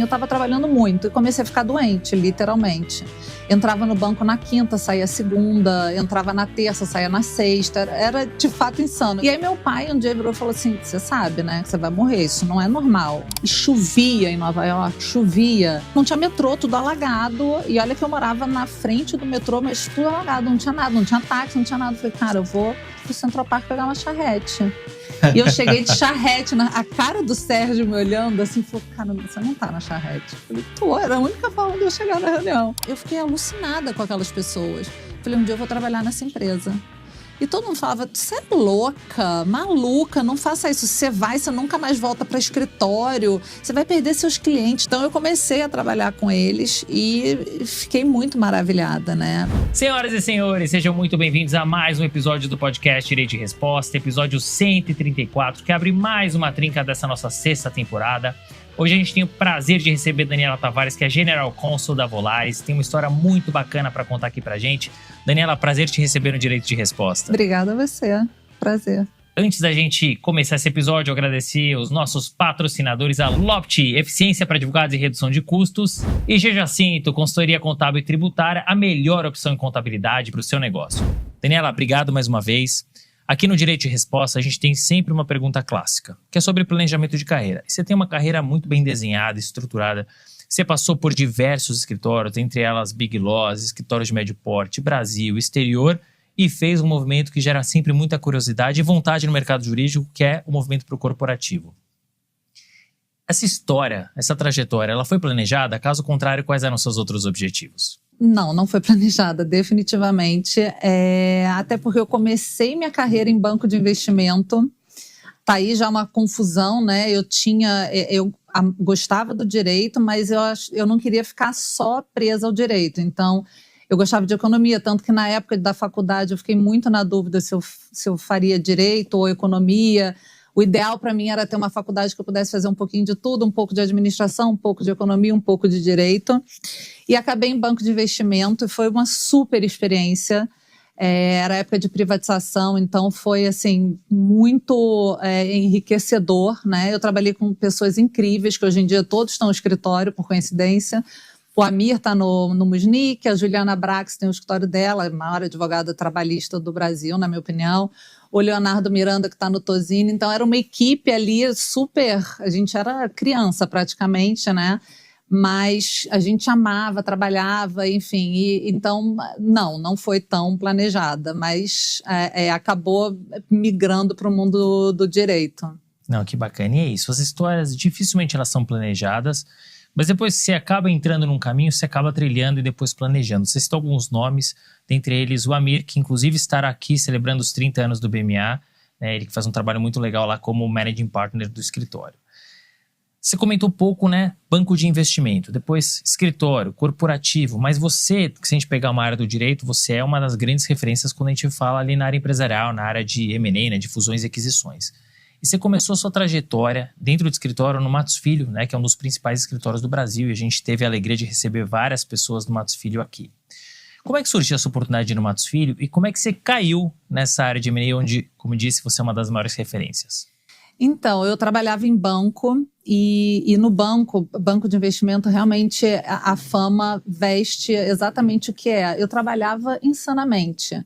Eu estava trabalhando muito e comecei a ficar doente, literalmente. Entrava no banco na quinta, saía segunda, entrava na terça, saía na sexta. Era de fato insano. E aí meu pai um dia virou e falou assim, você sabe, né, que você vai morrer, isso não é normal. E chovia em Nova York, chovia. Não tinha metrô, tudo alagado. E olha que eu morava na frente do metrô, mas tudo alagado, não tinha nada, não tinha táxi, não tinha nada. Eu falei, cara, eu vou pro Central Park pegar uma charrete. E eu cheguei de charrete, a cara do Sérgio me olhando assim, falou, cara, você não tá na charrete. Eu falei, tô, era a única forma de eu chegar na reunião. Eu fiquei alucinada com aquelas pessoas. Falei, um dia eu vou trabalhar nessa empresa. E todo mundo falava, você é louca, maluca, não faça isso. Você vai, você nunca mais volta para escritório, você vai perder seus clientes. Então eu comecei a trabalhar com eles e fiquei muito maravilhada, né? Senhoras e senhores, sejam muito bem-vindos a mais um episódio do podcast Direito de Resposta, episódio 134, que abre mais uma trinca dessa nossa sexta temporada. Hoje a gente tem o prazer de receber Daniela Tavares, que é General Counsel da Volaris. Tem uma história muito bacana para contar aqui pra gente. Daniela, prazer te receber no Direito de Resposta. Obrigada a você. Prazer. Antes da gente começar esse episódio, eu agradecer os nossos patrocinadores, a Loft, eficiência para advogados e redução de custos, e G Jacinto, consultoria contábil e tributária, a melhor opção em contabilidade para o seu negócio. Daniela, obrigado mais uma vez. Aqui no Direito de Resposta, a gente tem sempre uma pergunta clássica, que é sobre planejamento de carreira. Você tem uma carreira muito bem desenhada, estruturada. Você passou por diversos escritórios, entre elas Big Laws, escritórios de médio porte, Brasil, exterior, e fez um movimento que gera sempre muita curiosidade e vontade no mercado jurídico, que é o movimento para o corporativo. Essa história, essa trajetória, ela foi planejada? Caso contrário, quais eram seus outros objetivos? Não foi planejada, definitivamente. Até porque eu comecei minha carreira em banco de investimento. Tá aí já uma confusão, né? Eu gostava do direito, mas eu não queria ficar só presa ao direito. Então, eu gostava de economia, tanto que na época da faculdade eu fiquei muito na dúvida se eu faria direito ou economia. O ideal para mim era ter uma faculdade que eu pudesse fazer um pouquinho de tudo, um pouco de administração, um pouco de economia, um pouco de direito. E acabei em banco de investimento e foi uma super experiência. Era época de privatização, então foi assim, muito enriquecedor, né? Eu trabalhei com pessoas incríveis, que hoje em dia todos estão no escritório, por coincidência. O Amir está no Musnic, a Juliana Brax tem o escritório dela, a maior advogada trabalhista do Brasil, na minha opinião. O Leonardo Miranda, que está no Tosini. Então, era uma equipe ali super... A gente era criança, praticamente, né? Mas a gente amava, trabalhava, enfim. Então, não foi tão planejada. Mas acabou migrando para o mundo do direito. Não, que bacana. E é isso. As histórias, dificilmente elas são planejadas. Mas depois que você acaba entrando num caminho, você acaba trilhando e depois planejando. Você citou alguns nomes, dentre eles o Amir, que inclusive estará aqui celebrando os 30 anos do BMA, né? Ele que faz um trabalho muito legal lá como Managing Partner do escritório. Você comentou um pouco, né? Banco de investimento, depois escritório, corporativo, mas você, se a gente pegar uma área do direito, você é uma das grandes referências quando a gente fala ali na área empresarial, na área de M&A, né? De fusões e aquisições. E você começou a sua trajetória dentro do escritório no Matos Filho, né, que é um dos principais escritórios do Brasil, e a gente teve a alegria de receber várias pessoas do Matos Filho aqui. Como é que surgiu essa oportunidade de ir no Matos Filho e como é que você caiu nessa área de M&A onde, como disse, você é uma das maiores referências? Então, eu trabalhava em banco e no banco de investimento, realmente a fama veste exatamente o que é. Eu trabalhava insanamente.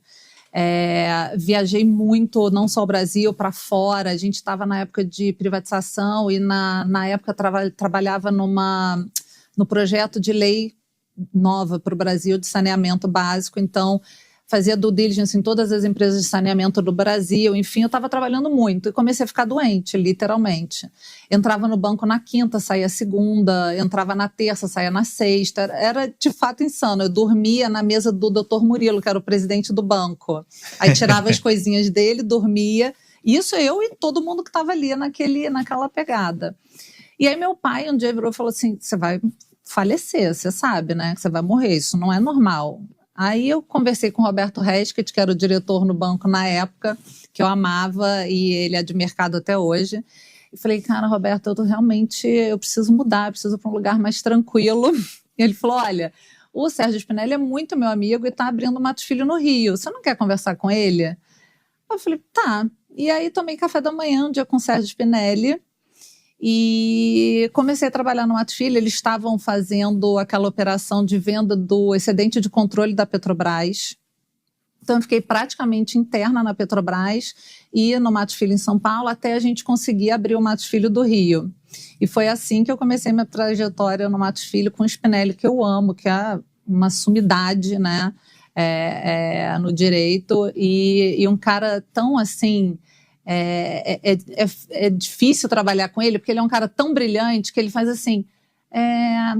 Viajei muito, não só o Brasil, para fora. A gente estava na época de privatização e na época trabalhava no projeto de lei nova para o Brasil de saneamento básico. Então, fazia due diligence em todas as empresas de saneamento do Brasil. Enfim, eu estava trabalhando muito e comecei a ficar doente, literalmente. Entrava no banco na quinta, saía segunda, entrava na terça, saía na sexta. Era de fato insano. Eu dormia na mesa do Dr. Murilo, que era o presidente do banco. Aí tirava as coisinhas dele, dormia. Isso eu e todo mundo que estava ali naquela pegada. E aí meu pai um dia virou e falou assim, você vai falecer, você sabe, né? Que você vai morrer, isso não é normal. Aí eu conversei com o Roberto Resket, que era o diretor no banco na época, que eu amava e ele é de mercado até hoje. E falei, cara, Roberto, eu preciso mudar, eu preciso ir para um lugar mais tranquilo. E ele falou, olha, o Sérgio Spinelli é muito meu amigo e está abrindo o Matos Filho no Rio. Você não quer conversar com ele? Eu falei, tá. E aí tomei café da manhã um dia com o Sérgio Spinelli. E comecei a trabalhar no Mato Filho. Eles estavam fazendo aquela operação de venda do excedente de controle da Petrobras. Então, eu fiquei praticamente interna na Petrobras e no Mato Filho em São Paulo, até a gente conseguir abrir o Mato Filho do Rio. E foi assim que eu comecei minha trajetória no Mato Filho com o Spinelli, que eu amo, que é uma sumidade, né, no direito. E um cara tão assim... É difícil trabalhar com ele, porque ele é um cara tão brilhante que ele faz assim,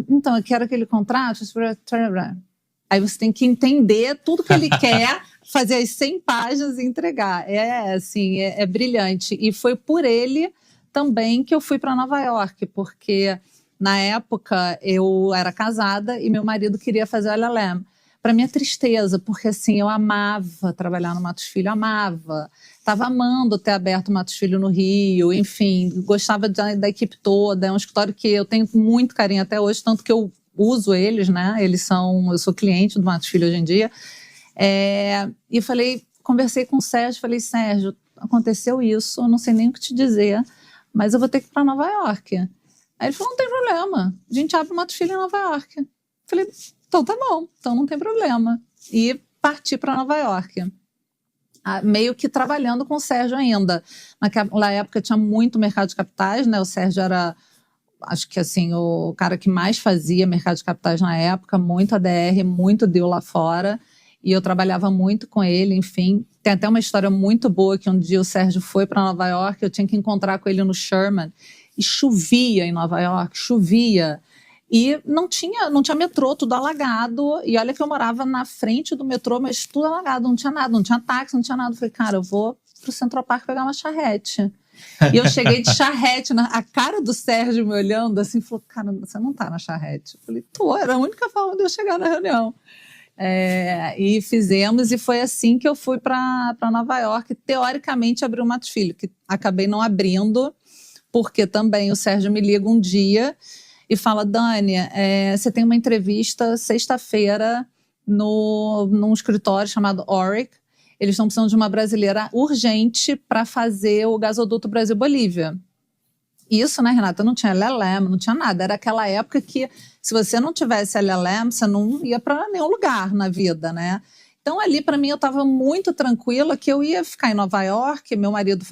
então, eu quero aquele contrato, aí você tem que entender tudo que ele quer, fazer as 100 páginas e entregar. É brilhante. E foi por ele também que eu fui para Nova York, porque na época eu era casada e meu marido queria fazer o LLM. Para minha tristeza, porque assim, eu amava trabalhar no Matos Filho, amava. Estava amando ter aberto o Matos Filho no Rio, enfim, gostava da equipe toda. É um escritório que eu tenho muito carinho até hoje, tanto que eu uso eles, né? Eu sou cliente do Matos Filho hoje em dia. E conversei com o Sérgio, falei, Sérgio, aconteceu isso, eu não sei nem o que te dizer, mas eu vou ter que ir para Nova York. Aí ele falou, não tem problema, a gente abre o Matos Filho em Nova York. Falei, então tá bom, então não tem problema. E parti para Nova York. Meio que trabalhando com o Sérgio ainda. Naquela época tinha muito mercado de capitais, né? O Sérgio era, acho que assim, o cara que mais fazia mercado de capitais na época, muito ADR, muito deal lá fora. E eu trabalhava muito com ele, enfim. Tem até uma história muito boa que um dia o Sérgio foi para Nova York, eu tinha que encontrar com ele no Sherman. E chovia em Nova York, chovia. E não tinha metrô, tudo alagado. E olha que eu morava na frente do metrô, mas tudo alagado, não tinha nada, não tinha táxi, não tinha nada. Eu falei, cara, eu vou pro Central Park pegar uma charrete. E eu cheguei de charrete, a cara do Sérgio me olhando assim, falou, cara, você não tá na charrete. Eu falei, era a única forma de eu chegar na reunião. E fizemos, e foi assim que eu fui para Nova York, teoricamente abrir o Matos Filho, que acabei não abrindo, porque também o Sérgio me liga um dia e fala, Dani, você tem uma entrevista sexta-feira num escritório chamado Oric. Eles estão precisando de uma brasileira urgente para fazer o gasoduto Brasil-Bolívia. Isso, né, Renata? Não tinha LLM, não tinha nada. Era aquela época que, se você não tivesse LLM, você não ia para nenhum lugar na vida, né? Então, ali, para mim, eu estava muito tranquila que eu ia ficar em Nova York, meu marido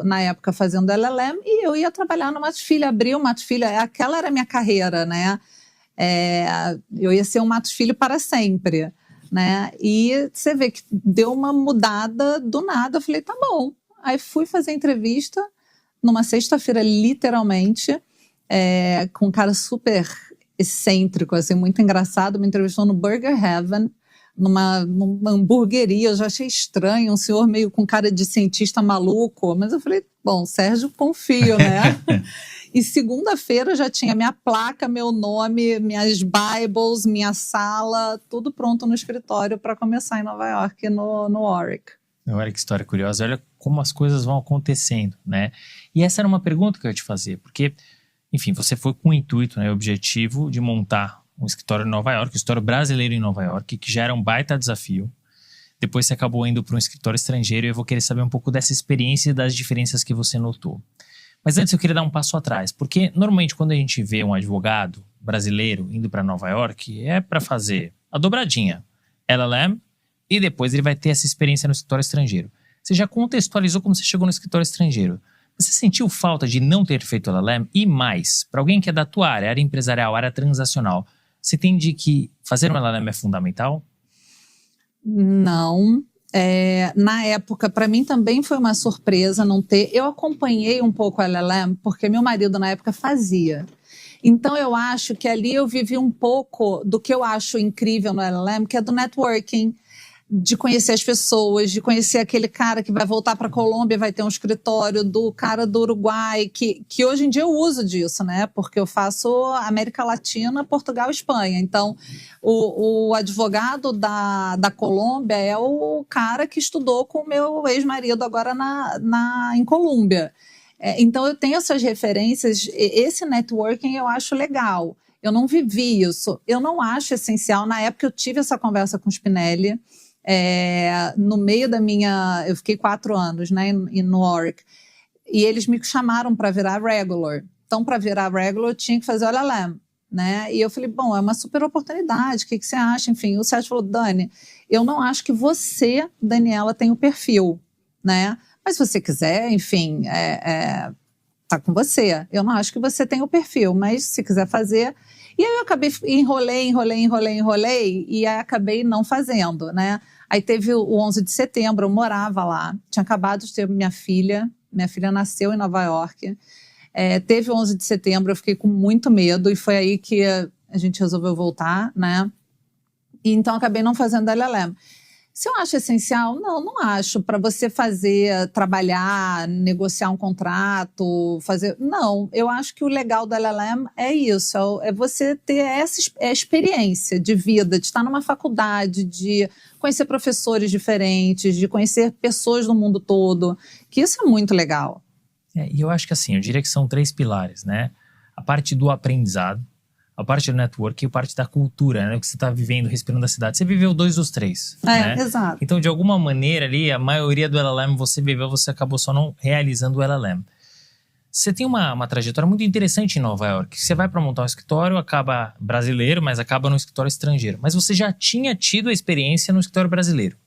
na época, fazendo LLM, e eu ia trabalhar no Matos Filho, abrir o Matos Filho. Aquela era a minha carreira, né? Eu ia ser um Matos Filho para sempre, né? E você vê que deu uma mudada do nada. Eu falei, tá bom. Aí fui fazer entrevista numa sexta-feira, literalmente, com um cara super excêntrico, assim, muito engraçado, me entrevistou no Burger Heaven, numa hamburgueria. Eu já achei estranho, um senhor meio com cara de cientista maluco, mas eu falei, bom, Sérgio, confio, né? E segunda-feira já tinha minha placa, meu nome, minhas Bibles, minha sala, tudo pronto no escritório para começar em Nova York, no Oric. Olha que história curiosa, olha como as coisas vão acontecendo, né? E essa era uma pergunta que eu ia te fazer, porque, enfim, você foi com o intuito, né, o objetivo de montar um escritório em Nova York, um escritório brasileiro em Nova York, que já era um baita desafio. Depois você acabou indo para um escritório estrangeiro e eu vou querer saber um pouco dessa experiência e das diferenças que você notou. Mas antes eu queria dar um passo atrás, porque normalmente quando a gente vê um advogado brasileiro indo para Nova York, é para fazer a dobradinha, LLM, e depois ele vai ter essa experiência no escritório estrangeiro. Você já contextualizou como você chegou no escritório estrangeiro. Você sentiu falta de não ter feito LLM? E mais, para alguém que é da tua área empresarial, área transacional, você entende que fazer um LLM é fundamental? Não. Na época, para mim também foi uma surpresa não ter. Eu acompanhei um pouco o LLM, porque meu marido na época fazia. Então eu acho que ali eu vivi um pouco do que eu acho incrível no LLM, que é do networking, de conhecer as pessoas, de conhecer aquele cara que vai voltar para a Colômbia, vai ter um escritório, do cara do Uruguai, que hoje em dia eu uso disso, né? Porque eu faço América Latina, Portugal e Espanha. Então, o advogado da Colômbia é o cara que estudou com o meu ex-marido agora em Colômbia. Então, eu tenho essas referências. Esse networking eu acho legal. Eu não vivi isso. Eu não acho essencial. Na época, eu tive essa conversa com o Spinelli. No meio eu fiquei 4 anos, né, no Oric. E eles me chamaram para virar regular. Então, para virar regular, eu tinha que fazer o LLM, né? E eu falei, bom, é uma super oportunidade, o que você acha? Enfim, o Sérgio falou, Dani, eu não acho que você, Daniela, tem o perfil, né? Mas se você quiser, enfim, tá com você. Eu não acho que você tem o perfil, mas se quiser fazer... E aí eu acabei, enrolei, e aí acabei não fazendo, né? Aí teve o 11 de setembro, eu morava lá, tinha acabado de ter minha filha nasceu em Nova York. Teve o 11 de setembro, eu fiquei com muito medo, e foi aí que a gente resolveu voltar, né? E então acabei não fazendo LLM. Se eu acho essencial? Não acho. Para você fazer, trabalhar, negociar um contrato, fazer... Não, eu acho que o legal do LLM é isso, é você ter essa experiência de vida, de estar numa faculdade, de conhecer professores diferentes, de conhecer pessoas do mundo todo, que isso é muito legal. E eu acho que assim, eu diria que são 3 pilares, né? A parte do aprendizado, a parte do network e a parte da cultura, né? O que você está vivendo, respirando da cidade. Você viveu 2 dos 3, né? Exato. Então, de alguma maneira ali, a maioria do LLM você viveu, você acabou só não realizando o LLM. Você tem uma trajetória muito interessante em Nova York. Você vai para montar um escritório, acaba brasileiro, mas acaba num escritório estrangeiro. Mas você já tinha tido a experiência no escritório brasileiro.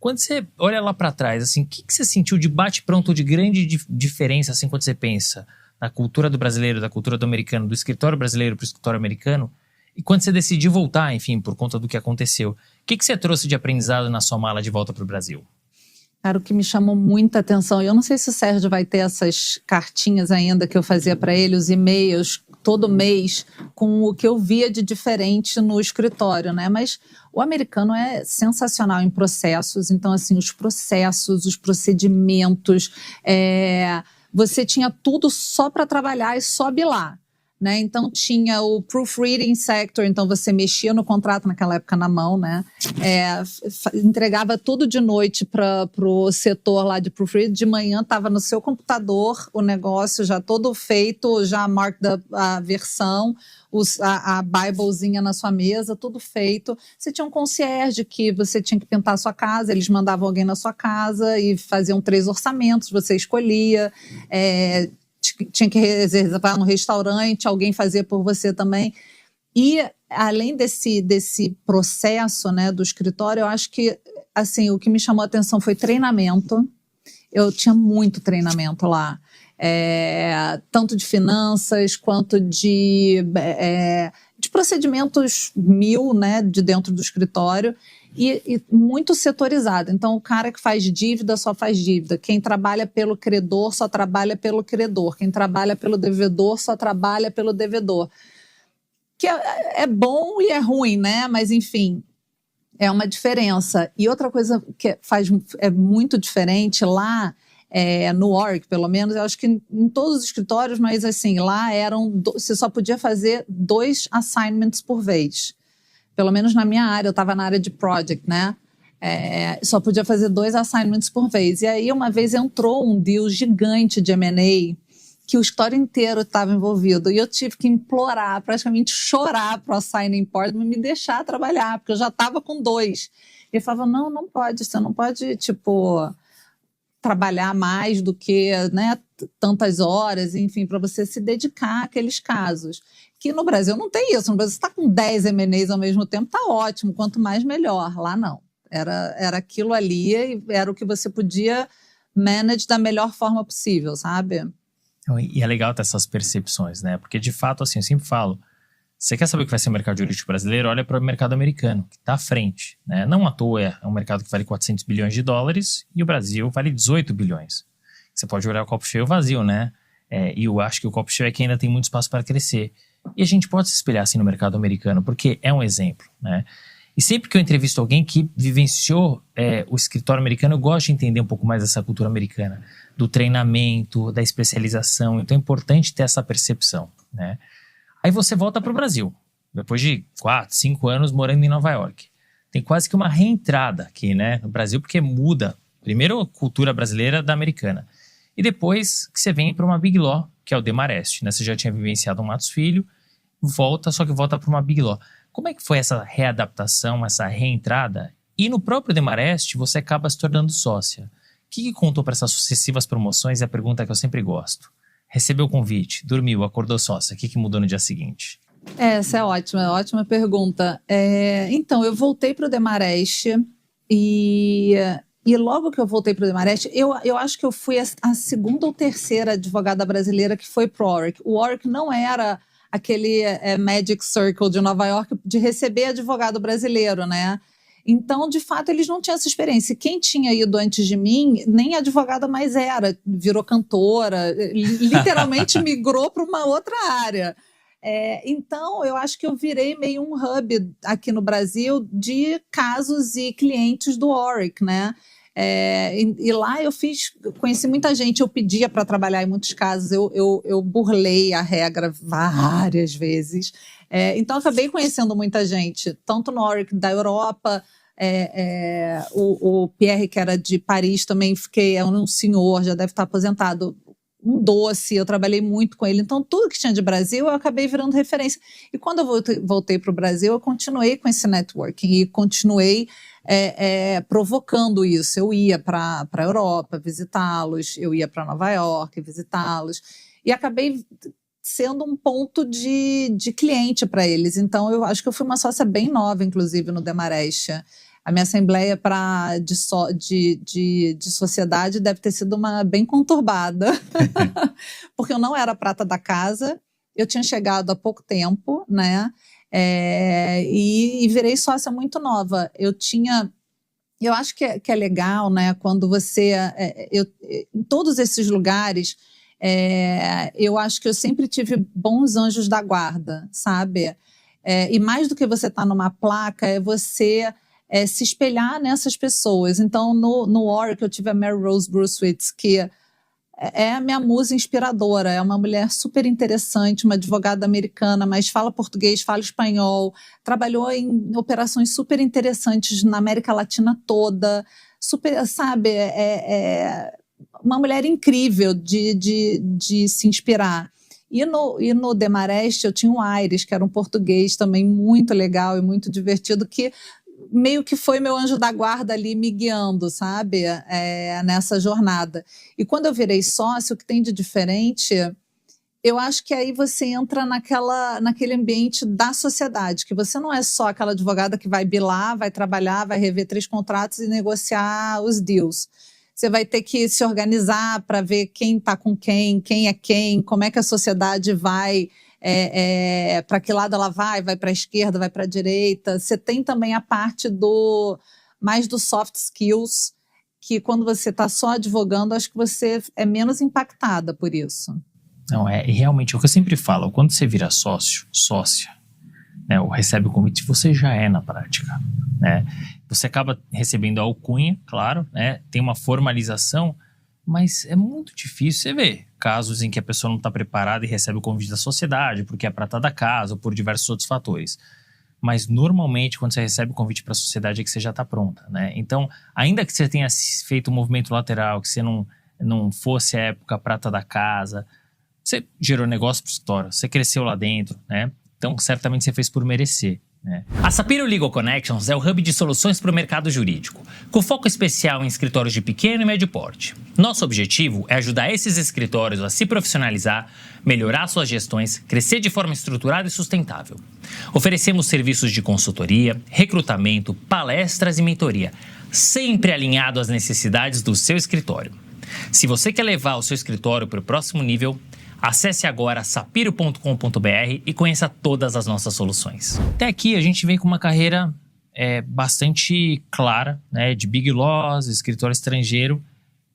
Quando você olha lá para trás, assim, o que você sentiu de bate-pronto, de grande diferença, assim, quando você pensa na cultura do brasileiro, da cultura do americano, do escritório brasileiro para o escritório americano, e quando você decidiu voltar, enfim, por conta do que aconteceu, o que você trouxe de aprendizado na sua mala de volta para o Brasil? Cara, o que me chamou muita atenção, eu não sei se o Sérgio vai ter essas cartinhas ainda que eu fazia para ele, os e-mails, todo mês, com o que eu via de diferente no escritório, né? Mas o americano é sensacional em processos, então, assim, os processos, os procedimentos, você tinha tudo só para trabalhar e sobe lá, né? Então tinha o proofreading sector, então você mexia no contrato naquela época na mão, né? Entregava tudo de noite para o setor lá de proofreading, de manhã estava no seu computador o negócio já todo feito, já marked a versão, a Biblezinha na sua mesa, tudo feito. Você tinha um concierge que você tinha que pintar a sua casa, eles mandavam alguém na sua casa e faziam 3 orçamentos, você escolhia, tinha que reservar no restaurante, alguém fazia por você também. E além desse processo, né, do escritório, eu acho que assim, o que me chamou a atenção foi treinamento. Eu tinha muito treinamento lá. Tanto de finanças quanto de procedimentos né, de dentro do escritório e muito setorizado. Então, o cara que faz dívida só faz dívida. Quem trabalha pelo credor só trabalha pelo credor. Quem trabalha pelo devedor só trabalha pelo devedor. Que é bom e é ruim, né? Mas, enfim, é uma diferença. E outra coisa que é muito diferente lá, no org, pelo menos, eu acho que em todos os escritórios, mas assim, lá você só podia fazer 2 assignments por vez. Pelo menos na minha área, eu estava na área de project, né? Só podia fazer 2 assignments por vez. E aí, uma vez entrou um deal gigante de M&A, que o escritório inteiro estava envolvido, e eu tive que implorar, praticamente chorar para o assigning partner me deixar trabalhar, porque eu já estava com 2. E ele falava, não pode, você não pode, trabalhar mais do que, né, tantas horas, enfim, para você se dedicar àqueles casos. Que no Brasil não tem isso. No Brasil, você está com 10 M&As ao mesmo tempo, tá ótimo. Quanto mais, melhor. Lá, não. Era aquilo ali e era o que você podia manage da melhor forma possível, sabe? E é legal ter essas percepções, né? Porque, de fato, assim, eu sempre falo, você quer saber o que vai ser o mercado jurídico brasileiro? Olha para o mercado americano, que está à frente, né? Não à toa é um mercado que vale 400 bilhões de dólares e o Brasil vale 18 bilhões. Você pode olhar o copo cheio ou vazio, né? E eu acho que o copo cheio é que ainda tem muito espaço para crescer. E a gente pode se espelhar assim no mercado americano, porque é um exemplo, né? E sempre que eu entrevisto alguém que vivenciou o escritório americano, eu gosto de entender um pouco mais dessa cultura americana, do treinamento, da especialização. Então é importante ter essa percepção, né? Aí você volta para o Brasil, depois de 4, 5 anos morando em Nova York. Tem quase que uma reentrada aqui, né, no Brasil, porque muda, primeiro, a cultura brasileira da americana. E depois que você vem para uma Big Law, que é o Demarest, né? Você já tinha vivenciado um Matos Filho, só que volta para uma Big Law. Como é que foi essa readaptação, essa reentrada? E no próprio Demarest, você acaba se tornando sócia. que contou para essas sucessivas promoções? É a pergunta que eu sempre gosto. Recebeu o convite, dormiu, acordou sócia. O que mudou no dia seguinte? Essa é ótima pergunta. Então, eu voltei para o Demarest e logo que eu voltei para o Demarest, eu acho que eu fui a segunda ou terceira advogada brasileira que foi para o Warwick. O Warwick não era aquele Magic Circle de Nova York de receber advogado brasileiro, né? Então, de fato, eles não tinham essa experiência. Quem tinha ido antes de mim, nem advogada mais era, virou cantora, literalmente migrou para uma outra área. Então, eu acho que eu virei meio um hub aqui no Brasil de casos e clientes do Warwick, né? E lá conheci muita gente, eu pedia para trabalhar em muitos casos, eu burlei a regra várias vezes. Então, acabei conhecendo muita gente, tanto no Warwick da Europa, o Pierre, que era de Paris, também é um senhor, já deve estar aposentado, um doce, eu trabalhei muito com ele. Então, tudo que tinha de Brasil, eu acabei virando referência. E quando eu voltei para o Brasil, eu continuei com esse networking e continuei provocando isso. Eu ia para a Europa visitá-los, eu ia para Nova York visitá-los, e acabei sendo um ponto de cliente para eles. Então, eu acho que eu fui uma sócia bem nova, inclusive, no Demarest. A minha assembleia de sociedade deve ter sido bem conturbada, porque eu não era prata da casa, eu tinha chegado há pouco tempo, né? E virei sócia muito nova. Eu acho que é legal, né? Quando você... em todos esses lugares, eu acho que eu sempre tive bons anjos da guarda, sabe? E mais do que você estar numa placa, é você... se espelhar nessas pessoas. Então, no Warwick, eu tive a Mary Rose Bruce-Witz, que é a minha musa inspiradora, é uma mulher super interessante, uma advogada americana, mas fala português, fala espanhol, trabalhou em operações super interessantes na América Latina toda, super, sabe, uma mulher incrível de se inspirar. E no Demarest eu tinha o Aires, que era um português também muito legal e muito divertido, que meio que foi meu anjo da guarda ali me guiando, sabe? Nessa jornada. E quando eu virei sócio, o que tem de diferente, eu acho que aí você entra naquele ambiente da sociedade, que você não é só aquela advogada que vai bilar, vai trabalhar, vai rever 3 contratos e negociar os deals. Você vai ter que se organizar para ver quem está com quem é quem, como é que a sociedade vai... para que lado ela vai para a esquerda, vai para a direita. Você tem também a parte mais do soft skills, que quando você está só advogando, acho que você é menos impactada por isso. Não, realmente o que eu sempre falo, quando você vira sócia, né, ou recebe o convite, você já é na prática, né? Você acaba recebendo a alcunha, claro, né? Tem uma formalização, mas é muito difícil. Você vê casos em que a pessoa não está preparada e recebe o convite da sociedade, porque é prata da casa ou por diversos outros fatores. Mas normalmente, quando você recebe o convite para a sociedade, é que você já está pronta, né? Então, ainda que você tenha feito um movimento lateral, que você não fosse a época prata da casa, você gerou negócio para o escritório, você cresceu lá dentro, né? Então, certamente você fez por merecer. A Sapiro Legal Connections é o hub de soluções para o mercado jurídico, com foco especial em escritórios de pequeno e médio porte. Nosso objetivo é ajudar esses escritórios a se profissionalizar, melhorar suas gestões, crescer de forma estruturada e sustentável. Oferecemos serviços de consultoria, recrutamento, palestras e mentoria, sempre alinhado às necessidades do seu escritório. Se você quer levar o seu escritório para o próximo nível, acesse agora sapiro.com.br e conheça todas as nossas soluções. Até aqui a gente vem com uma carreira bastante clara, né, de Big Laws, escritório estrangeiro.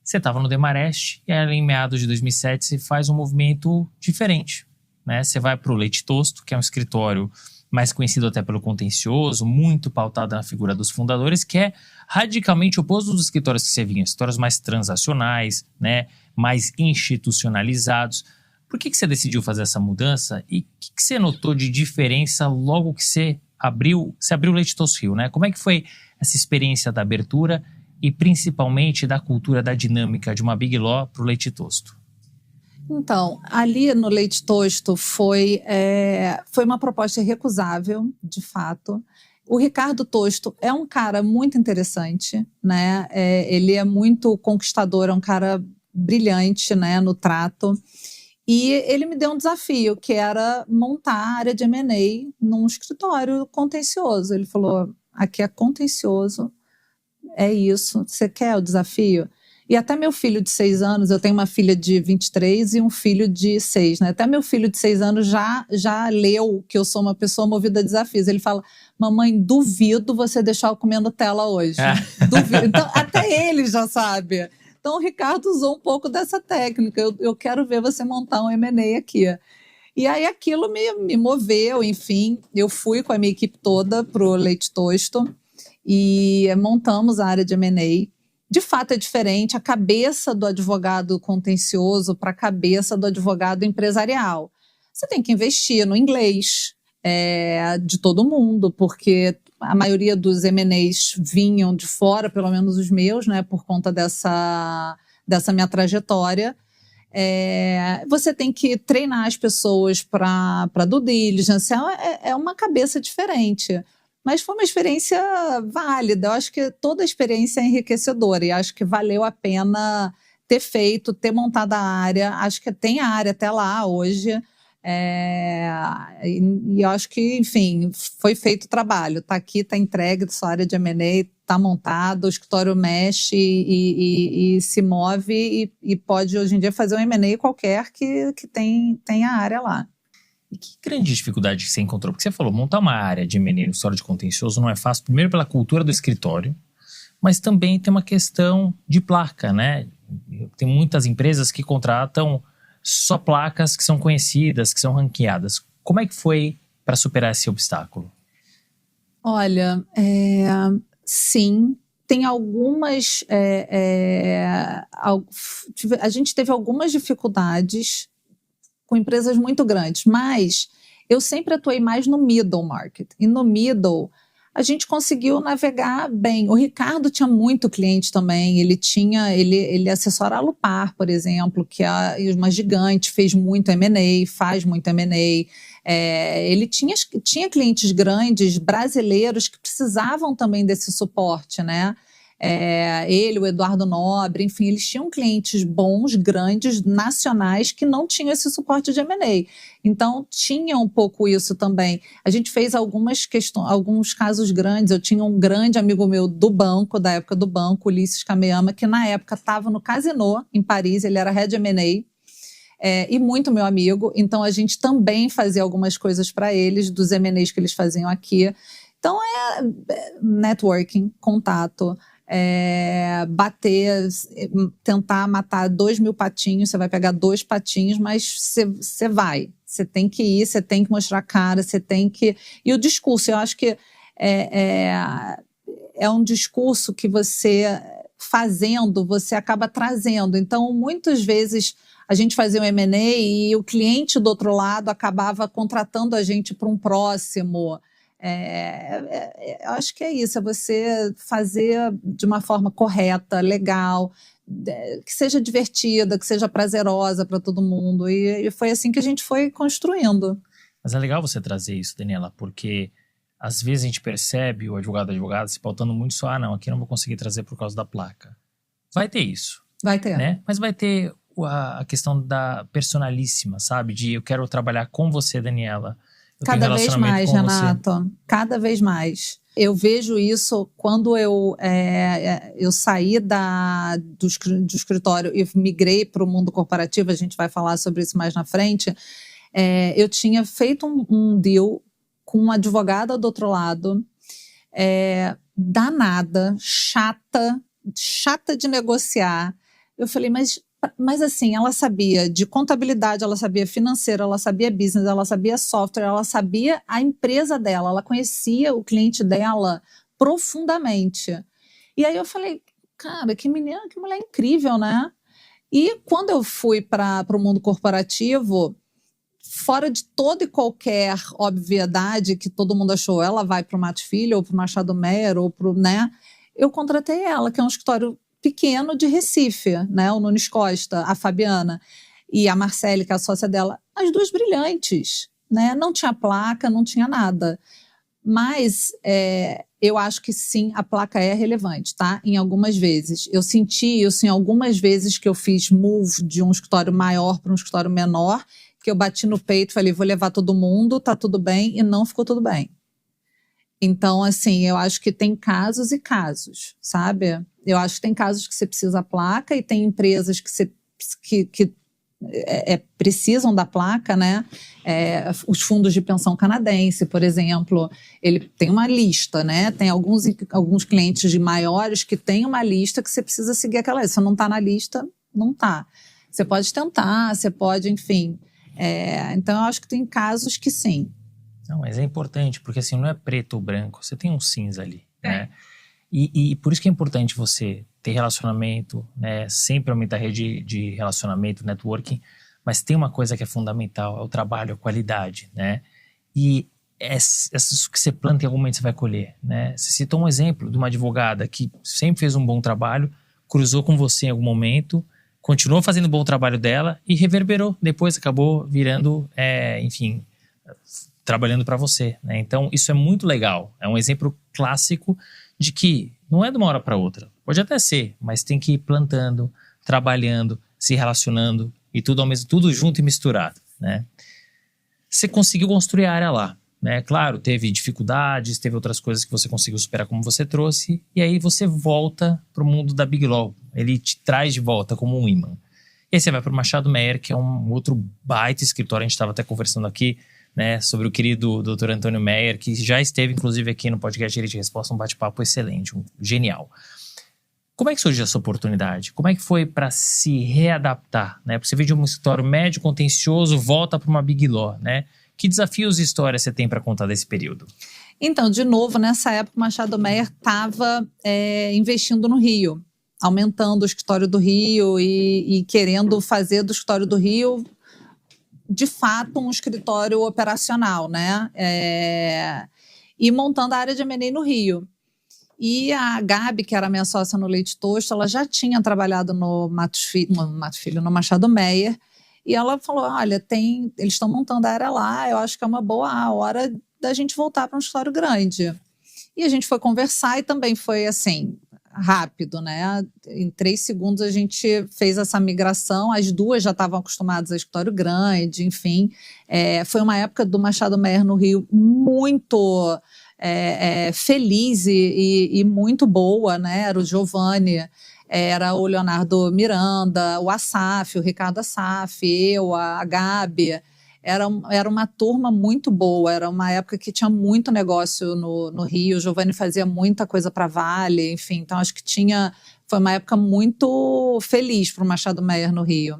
Você estava no Demarest e aí, em meados de 2007 você faz um movimento diferente, né? Você vai para o Leite Tosto, que é um escritório mais conhecido até pelo contencioso, muito pautado na figura dos fundadores, que é radicalmente oposto dos escritórios que você vinha, escritórios mais transacionais, né, mais institucionalizados. Por que você decidiu fazer essa mudança e o que você notou de diferença logo que você abriu o Leite Tosto Rio, né? Como é que foi essa experiência da abertura e principalmente da cultura, da dinâmica de uma Big Law para o Leite Tosto? Então, ali no Leite Tosto foi uma proposta irrecusável, de fato. O Ricardo Tosto é um cara muito interessante, né? Ele é muito conquistador, é um cara brilhante, né, no trato. E ele me deu um desafio, que era montar a área de M&A num escritório contencioso. Ele falou, aqui é contencioso, é isso, você quer o desafio? E até meu filho de 6 anos, eu tenho uma filha de 23 e um filho de 6, né? Até meu filho de 6 anos já leu que eu sou uma pessoa movida a desafios. Ele fala, mamãe, duvido você deixar eu comer Nutella hoje. Duvido. Então, até ele já sabe. Então, o Ricardo usou um pouco dessa técnica. Eu quero ver você montar um M&A aqui. E aí, aquilo me moveu, enfim. Eu fui com a minha equipe toda para o Leite Tosto e montamos a área de M&A. De fato, é diferente a cabeça do advogado contencioso para a cabeça do advogado empresarial. Você tem que investir no inglês de todo mundo, porque a maioria dos M&As vinham de fora, pelo menos os meus, né, por conta dessa minha trajetória. Você tem que treinar as pessoas para due diligence, é uma cabeça diferente. Mas foi uma experiência válida, eu acho que toda experiência é enriquecedora e acho que valeu a pena ter feito, ter montado a área, acho que tem a área até lá hoje, e eu acho que, enfim, foi feito o trabalho, está aqui, está entregue, sua área de M&A está montada, o escritório mexe e se move e pode hoje em dia fazer um M&A qualquer que tem a área lá. E que grande dificuldade que você encontrou? Porque você falou, montar uma área de M&A no escritório de contencioso não é fácil, primeiro pela cultura do escritório, mas também tem uma questão de placa, né? Tem muitas empresas que contratam só placas que são conhecidas, que são ranqueadas. Como é que foi para superar esse obstáculo? Olha, sim, tem algumas... a gente teve algumas dificuldades com empresas muito grandes, mas eu sempre atuei mais no middle market. E no middle, a gente conseguiu navegar bem. O Ricardo tinha muito cliente também, ele assessora a Alupar, por exemplo, que é uma gigante, fez muito M&A, faz muito M&A. Ele tinha clientes grandes, brasileiros, que precisavam também desse suporte, né? Ele, o Eduardo Nobre, enfim, eles tinham clientes bons, grandes, nacionais, que não tinham esse suporte de M&A. Então, tinha um pouco isso também. A gente fez alguns casos grandes. Eu tinha um grande amigo meu do banco, da época do banco, Ulisses Kameyama, que na época estava no Casino, em Paris, ele era head M&A. E muito meu amigo, então a gente também fazia algumas coisas para eles, dos M&As que eles faziam aqui. Então, networking, contato, bater, tentar matar 2.000 patinhos, você vai pegar 2 patinhos, mas você vai. Você tem que ir, você tem que mostrar a cara, você tem que... E o discurso, eu acho que é um discurso que você, fazendo, você acaba trazendo. Então, muitas vezes, a gente fazia um M&A e o cliente do outro lado acabava contratando a gente para um próximo... eu acho que é isso, é você fazer de uma forma correta, legal, que seja divertida, que seja prazerosa para todo mundo, e foi assim que a gente foi construindo. Mas é legal você trazer isso, Daniela, porque às vezes a gente percebe o advogado se pautando muito só, não, aqui não vou conseguir trazer por causa da placa. Vai ter isso. Vai ter. Né? Mas vai ter a questão da personalíssima, sabe? De eu quero trabalhar com você, Daniela. Cada vez mais, Renato. Cada vez mais. Eu vejo isso quando eu saí do escritório e migrei para o mundo corporativo, a gente vai falar sobre isso mais na frente. Eu tinha feito um deal com uma advogada do outro lado, danada, chata de negociar. Eu falei, mas assim, ela sabia de contabilidade, ela sabia financeiro, ela sabia business, ela sabia software, ela sabia a empresa dela, ela conhecia o cliente dela profundamente. E aí eu falei, cara, que menina, que mulher incrível, né? E quando eu fui para o mundo corporativo, fora de toda e qualquer obviedade que todo mundo achou, ela vai para o Matos Filho, ou para o Machado Meyer, ou para o, né? Eu contratei ela, que é um escritório pequeno de Recife, né? O Nunes Costa, a Fabiana e a Marcele, que é a sócia dela, as duas brilhantes, né? Não tinha placa, não tinha nada. Mas eu acho que sim, a placa é relevante, tá? Em algumas vezes. Eu senti isso em algumas vezes que eu fiz move de um escritório maior para um escritório menor, que eu bati no peito e falei, vou levar todo mundo, tá tudo bem, e não ficou tudo bem. Então, assim, eu acho que tem casos e casos, sabe? Eu acho que tem casos que você precisa da placa e tem empresas que precisam da placa, né? Os fundos de pensão canadense, por exemplo, ele tem uma lista, né? Tem alguns clientes de maiores que têm uma lista que você precisa seguir aquela lista. Se não está na lista, não está. Você pode tentar, você pode, enfim. Então, eu acho que tem casos que sim. Não, mas é importante, porque assim, não é preto ou branco, você tem um cinza ali, né? E por isso que é importante você ter relacionamento, né? Sempre aumentar a rede de relacionamento, networking, mas tem uma coisa que é fundamental, é o trabalho, a qualidade, né? E isso que você planta em algum momento você vai colher, né? Você citou um exemplo de uma advogada que sempre fez um bom trabalho, cruzou com você em algum momento, continuou fazendo o bom trabalho dela e reverberou, depois acabou virando, enfim, trabalhando para você, né? Então isso é muito legal, é um exemplo clássico de que não é de uma hora para outra, pode até ser, mas tem que ir plantando, trabalhando, se relacionando e tudo junto e misturado, né? Você conseguiu construir a área lá, né? Claro, teve dificuldades, teve outras coisas que você conseguiu superar como você trouxe, e aí você volta para o mundo da Big Law, ele te traz de volta como um imã. E aí você vai para o Machado Meyer, que é um outro baita escritório, a gente estava até conversando aqui, né, sobre o querido Dr. Antônio Meyer, que já esteve, inclusive, aqui no podcast Direito de Resposta, um bate-papo excelente, genial. Como é que surgiu essa oportunidade? Como é que foi para se readaptar, né? Porque você veio de um escritório médio, contencioso, volta para uma Big Law, né? Que desafios e histórias você tem para contar desse período? Então, de novo, nessa época, o Machado Meyer estava investindo no Rio, aumentando o escritório do Rio e querendo fazer do escritório do Rio de fato um escritório operacional, né? E montando a área de M&A no Rio. E a Gabi, que era minha sócia no Leite Tosto, ela já tinha trabalhado no no Machado Meyer, e ela falou, olha, eles estão montando a área lá, eu acho que é uma boa hora da gente voltar para um escritório grande. E a gente foi conversar e também foi assim, rápido, né? Em 3 segundos a gente fez essa migração, as duas já estavam acostumadas a escritório grande, enfim. Foi uma época do Machado Meyer no Rio muito feliz e muito boa, né? Era o Giovanni, era o Leonardo Miranda, o Assaf, o Ricardo Assaf, eu, a Gabi. Era uma turma muito boa, era uma época que tinha muito negócio no Rio, o Giovanni fazia muita coisa para Vale, enfim, então acho que foi uma época muito feliz para o Machado Meyer no Rio.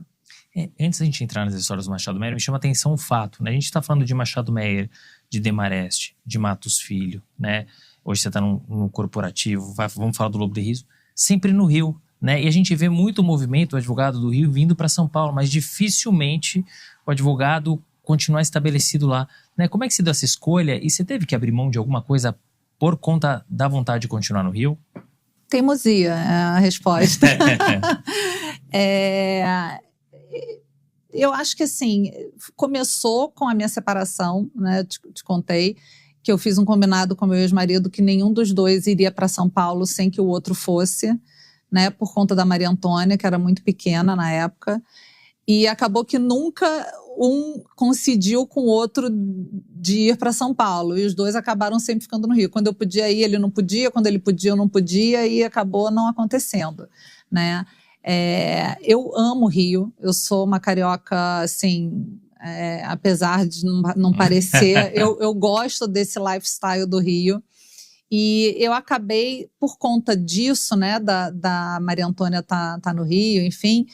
Antes da gente entrar nas histórias do Machado Meyer, me chama a atenção o fato, né? A gente está falando de Machado Meyer, de Demarest, de Matos Filho, né? Hoje você está no corporativo, vamos falar do Lobo de Riso, sempre no Rio, né? E a gente vê muito movimento, o advogado do Rio vindo para São Paulo, mas dificilmente o advogado continuar estabelecido lá, né? Como é que se deu essa escolha? E você teve que abrir mão de alguma coisa por conta da vontade de continuar no Rio? Teimosia é a resposta. Eu acho que assim, começou com a minha separação, né? Te contei que eu fiz um combinado com meu ex-marido que nenhum dos dois iria para São Paulo sem que o outro fosse, né? Por conta da Maria Antônia, que era muito pequena na época. E acabou que nunca um coincidiu com o outro de ir para São Paulo. E os dois acabaram sempre ficando no Rio. Quando eu podia ir, ele não podia. Quando ele podia, eu não podia. E acabou não acontecendo, né? Eu amo o Rio. Eu sou uma carioca, assim, apesar de não parecer. eu gosto desse lifestyle do Rio. E eu acabei, por conta disso, né, da Maria Antônia tá no Rio, enfim,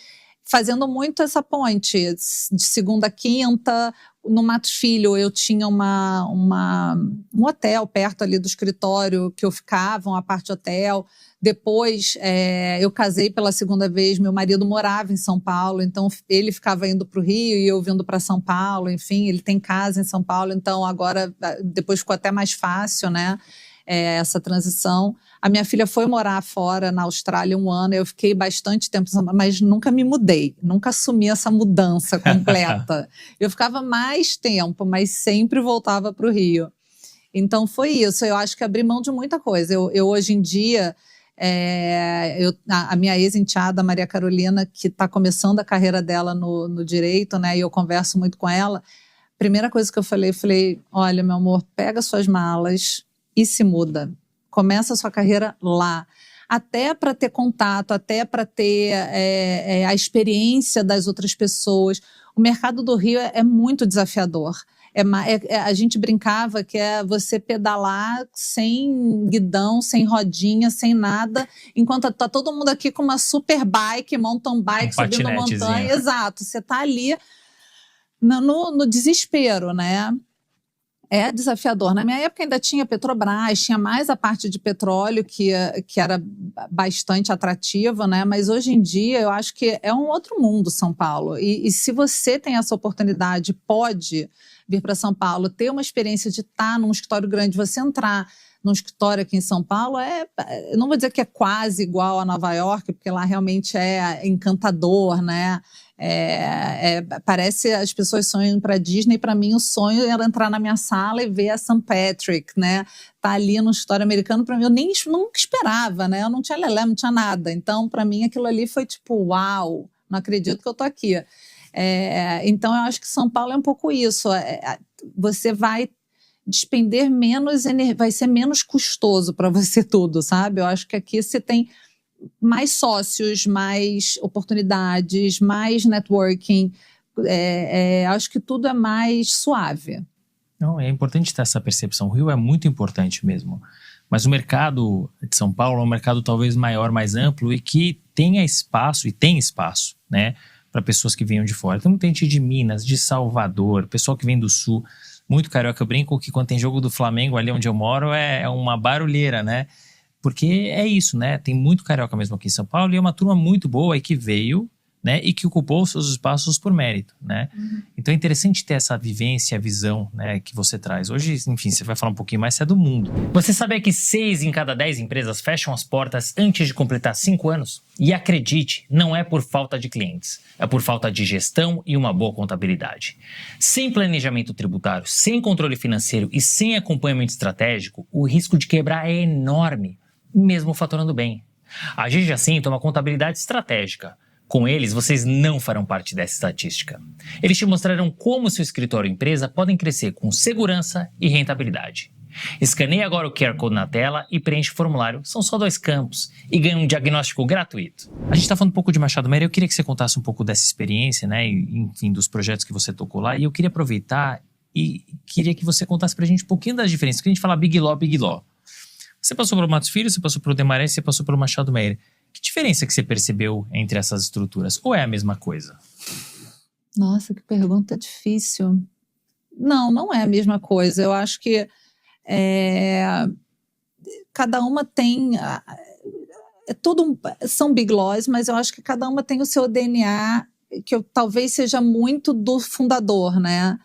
fazendo muito essa ponte de segunda a quinta. No Matos Filho eu tinha um hotel perto ali do escritório que eu ficava, uma parte hotel. Depois eu casei pela segunda vez, meu marido morava em São Paulo, então ele ficava indo para o Rio e eu vindo para São Paulo, enfim, ele tem casa em São Paulo, então agora depois ficou até mais fácil, né? Essa transição. A minha filha foi morar fora, na Austrália, 1 ano, eu fiquei bastante tempo, mas nunca me mudei, nunca assumi essa mudança completa. Eu ficava mais tempo, mas sempre voltava para o Rio. Então foi isso, eu acho que abri mão de muita coisa. Eu hoje em dia, a minha ex-enteada, Maria Carolina, que está começando a carreira dela no direito, né, e eu converso muito com ela, primeira coisa que eu falei, olha, meu amor, pega suas malas e se muda. Começa a sua carreira lá. Até para ter contato, até para ter a experiência das outras pessoas. O mercado do Rio é muito desafiador. A gente brincava que é você pedalar sem guidão, sem rodinha, sem nada, enquanto tá todo mundo aqui com uma super bike, mountain bike, subindo montanha. Exato, você tá ali no desespero, né? É desafiador. Na minha época ainda tinha Petrobras, tinha mais a parte de petróleo que era bastante atrativa, né? Mas hoje em dia eu acho que é um outro mundo São Paulo. E se você tem essa oportunidade, pode vir para São Paulo, ter uma experiência de estar num escritório grande, você entrar num escritório aqui em São Paulo, eu não vou dizer que é quase igual a Nova York, porque lá realmente é encantador, né? Parece as pessoas sonham para Disney. Para mim o sonho era entrar na minha sala e ver a St. Patrick, né? Tá ali no escritório americano. Para mim eu nunca esperava, né? Eu não tinha lelé, não tinha nada. Então para mim aquilo ali foi tipo, uau, não acredito que eu tô aqui. Então eu acho que São Paulo é um pouco isso. Você vai despender menos energia, vai ser menos custoso para você tudo, sabe? Eu acho que aqui você tem mais sócios, mais oportunidades, mais networking. Acho que tudo é mais suave. Não, é importante ter essa percepção. O Rio é muito importante mesmo. Mas o mercado de São Paulo é um mercado talvez maior, mais amplo e que tenha espaço, e tem espaço, né? Para pessoas que venham de fora. Então tem gente de Minas, de Salvador, pessoal que vem do Sul. Muito carioca. Eu brinco que quando tem jogo do Flamengo ali onde eu moro é uma barulheira, né? Porque é isso, né? Tem muito carioca mesmo aqui em São Paulo e é uma turma muito boa e que veio, né? E que ocupou os seus espaços por mérito, né? Uhum. Então é interessante ter essa vivência, a visão, né? Que você traz. Hoje, enfim, você vai falar um pouquinho mais, você é do mundo. Você sabia que 6 em cada 10 empresas fecham as portas antes de completar 5 anos? E acredite, não é por falta de clientes. É por falta de gestão e uma boa contabilidade. Sem planejamento tributário, sem controle financeiro e sem acompanhamento estratégico, o risco de quebrar é enorme, mesmo faturando bem. A GG assim toma contabilidade estratégica. Com eles, vocês não farão parte dessa estatística. Eles te mostrarão como seu escritório ou empresa podem crescer com segurança e rentabilidade. Escaneie agora o QR Code na tela e preenche o formulário. São só 2 campos e ganhe um diagnóstico gratuito. A gente está falando um pouco de Machado Meira. Eu queria que você contasse um pouco dessa experiência, né? Enfim, dos projetos que você tocou lá. E eu queria aproveitar e queria que você contasse pra gente um pouquinho das diferenças. Porque a gente fala Big Law, Big Law. Você passou pelo Matos Filho, você passou pelo Demarest, você passou pelo Machado Meira. Que diferença que você percebeu entre essas estruturas? Ou é a mesma coisa? Nossa, que pergunta difícil. Não é a mesma coisa. Eu acho que cada uma tem... são Big Laws, mas eu acho que cada uma tem o seu DNA, que talvez seja muito do fundador, né?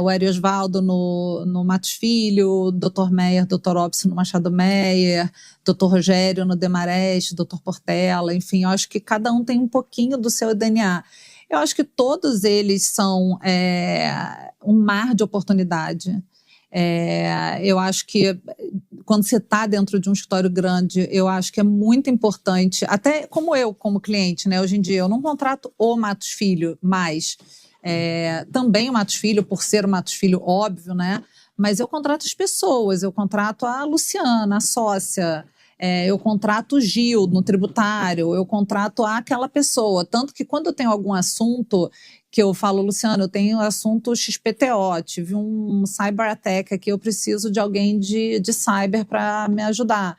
O Hélio Osvaldo no Matos Filho, Dr. Meyer, Dr. Opsi no Machado Meyer, Dr. Rogério no Demarest, Dr. Portela, enfim, eu acho que cada um tem um pouquinho do seu DNA. Eu acho que todos eles são um mar de oportunidade. Eu acho que quando você está dentro de um escritório grande, eu acho que é muito importante, até como cliente, né? Hoje em dia eu não contrato o Matos Filho mais, também o Matos Filho, por ser o Matos Filho, óbvio, né? Mas eu contrato as pessoas, eu contrato a Luciana, a sócia, eu contrato o Gil no tributário, eu contrato aquela pessoa. Tanto que quando eu tenho algum assunto que eu falo, Luciano, eu tenho assunto XPTO, tive um cyber attack aqui, eu preciso de alguém de cyber para me ajudar.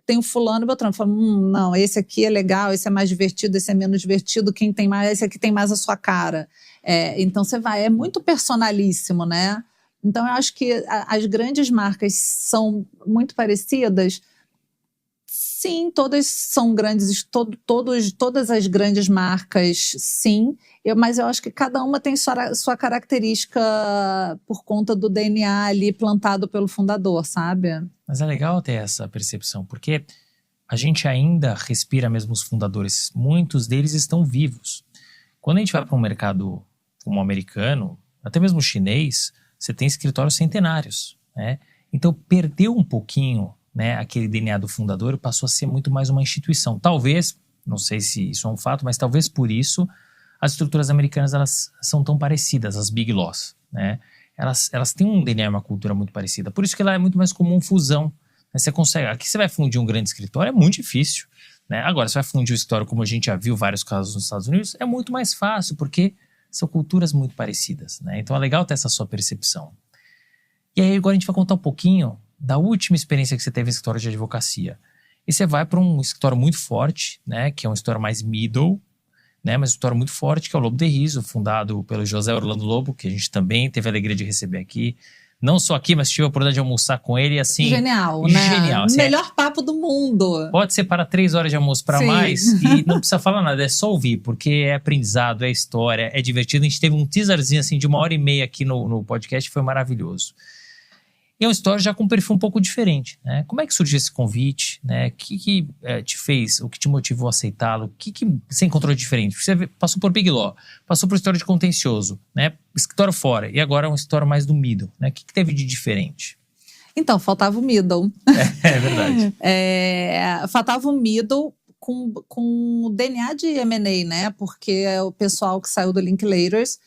Tem o fulano e Beltrano, falo, não, esse aqui é legal, esse é mais divertido, esse é menos divertido, quem tem mais, esse aqui tem mais a sua cara. Então você vai, é muito personalíssimo, né? Então eu acho que as grandes marcas são muito parecidas. Sim, todas são grandes, todas as grandes marcas, sim, mas eu acho que cada uma tem sua característica por conta do DNA ali plantado pelo fundador, sabe? Mas é legal ter essa percepção, porque a gente ainda respira mesmo os fundadores, muitos deles estão vivos. Quando a gente vai para um mercado como o americano, até mesmo o chinês, você tem escritórios centenários, né? Então perdeu um pouquinho, né, aquele DNA do fundador e passou a ser muito mais uma instituição. Talvez, não sei se isso é um fato, mas talvez por isso as estruturas americanas elas são tão parecidas, as Big Laws, né? Elas têm um DNA, uma cultura muito parecida. Por isso que lá é muito mais comum fusão. Né? Você consegue, aqui você vai fundir um grande escritório, é muito difícil. Né? Agora, você vai fundir um escritório, como a gente já viu vários casos nos Estados Unidos, é muito mais fácil, porque são culturas muito parecidas. Né? Então é legal ter essa sua percepção. E aí agora a gente vai contar um pouquinho da última experiência que você teve em escritório de advocacia. E você vai para um escritório muito forte, né? Que é um escritório mais middle, né, mas um escritório muito forte, que é o Lobo de Riso, fundado pelo José Orlando Lobo, que a gente também teve a alegria de receber aqui. Não só aqui, mas tive a oportunidade de almoçar com ele, assim... Genial, né? Genial. Assim, melhor papo do mundo. Pode ser para 3 horas de almoço para mais, e não precisa falar nada, é só ouvir, porque é aprendizado, é história, é divertido. A gente teve um teaserzinho assim de 1h30 aqui no podcast, foi maravilhoso. E é uma história já com um perfil um pouco diferente, né? Como é que surgiu esse convite, né? O que te fez, o que te motivou a aceitá-lo? O que você encontrou de diferente? Você passou por Big Law, passou por escritório de contencioso, né? Escritório fora, e agora é um escritório mais do middle, né? O que teve de diferente? Então, faltava o middle. É verdade. Faltava o middle com DNA de M&A, né? Porque é o pessoal que saiu do Linklaters.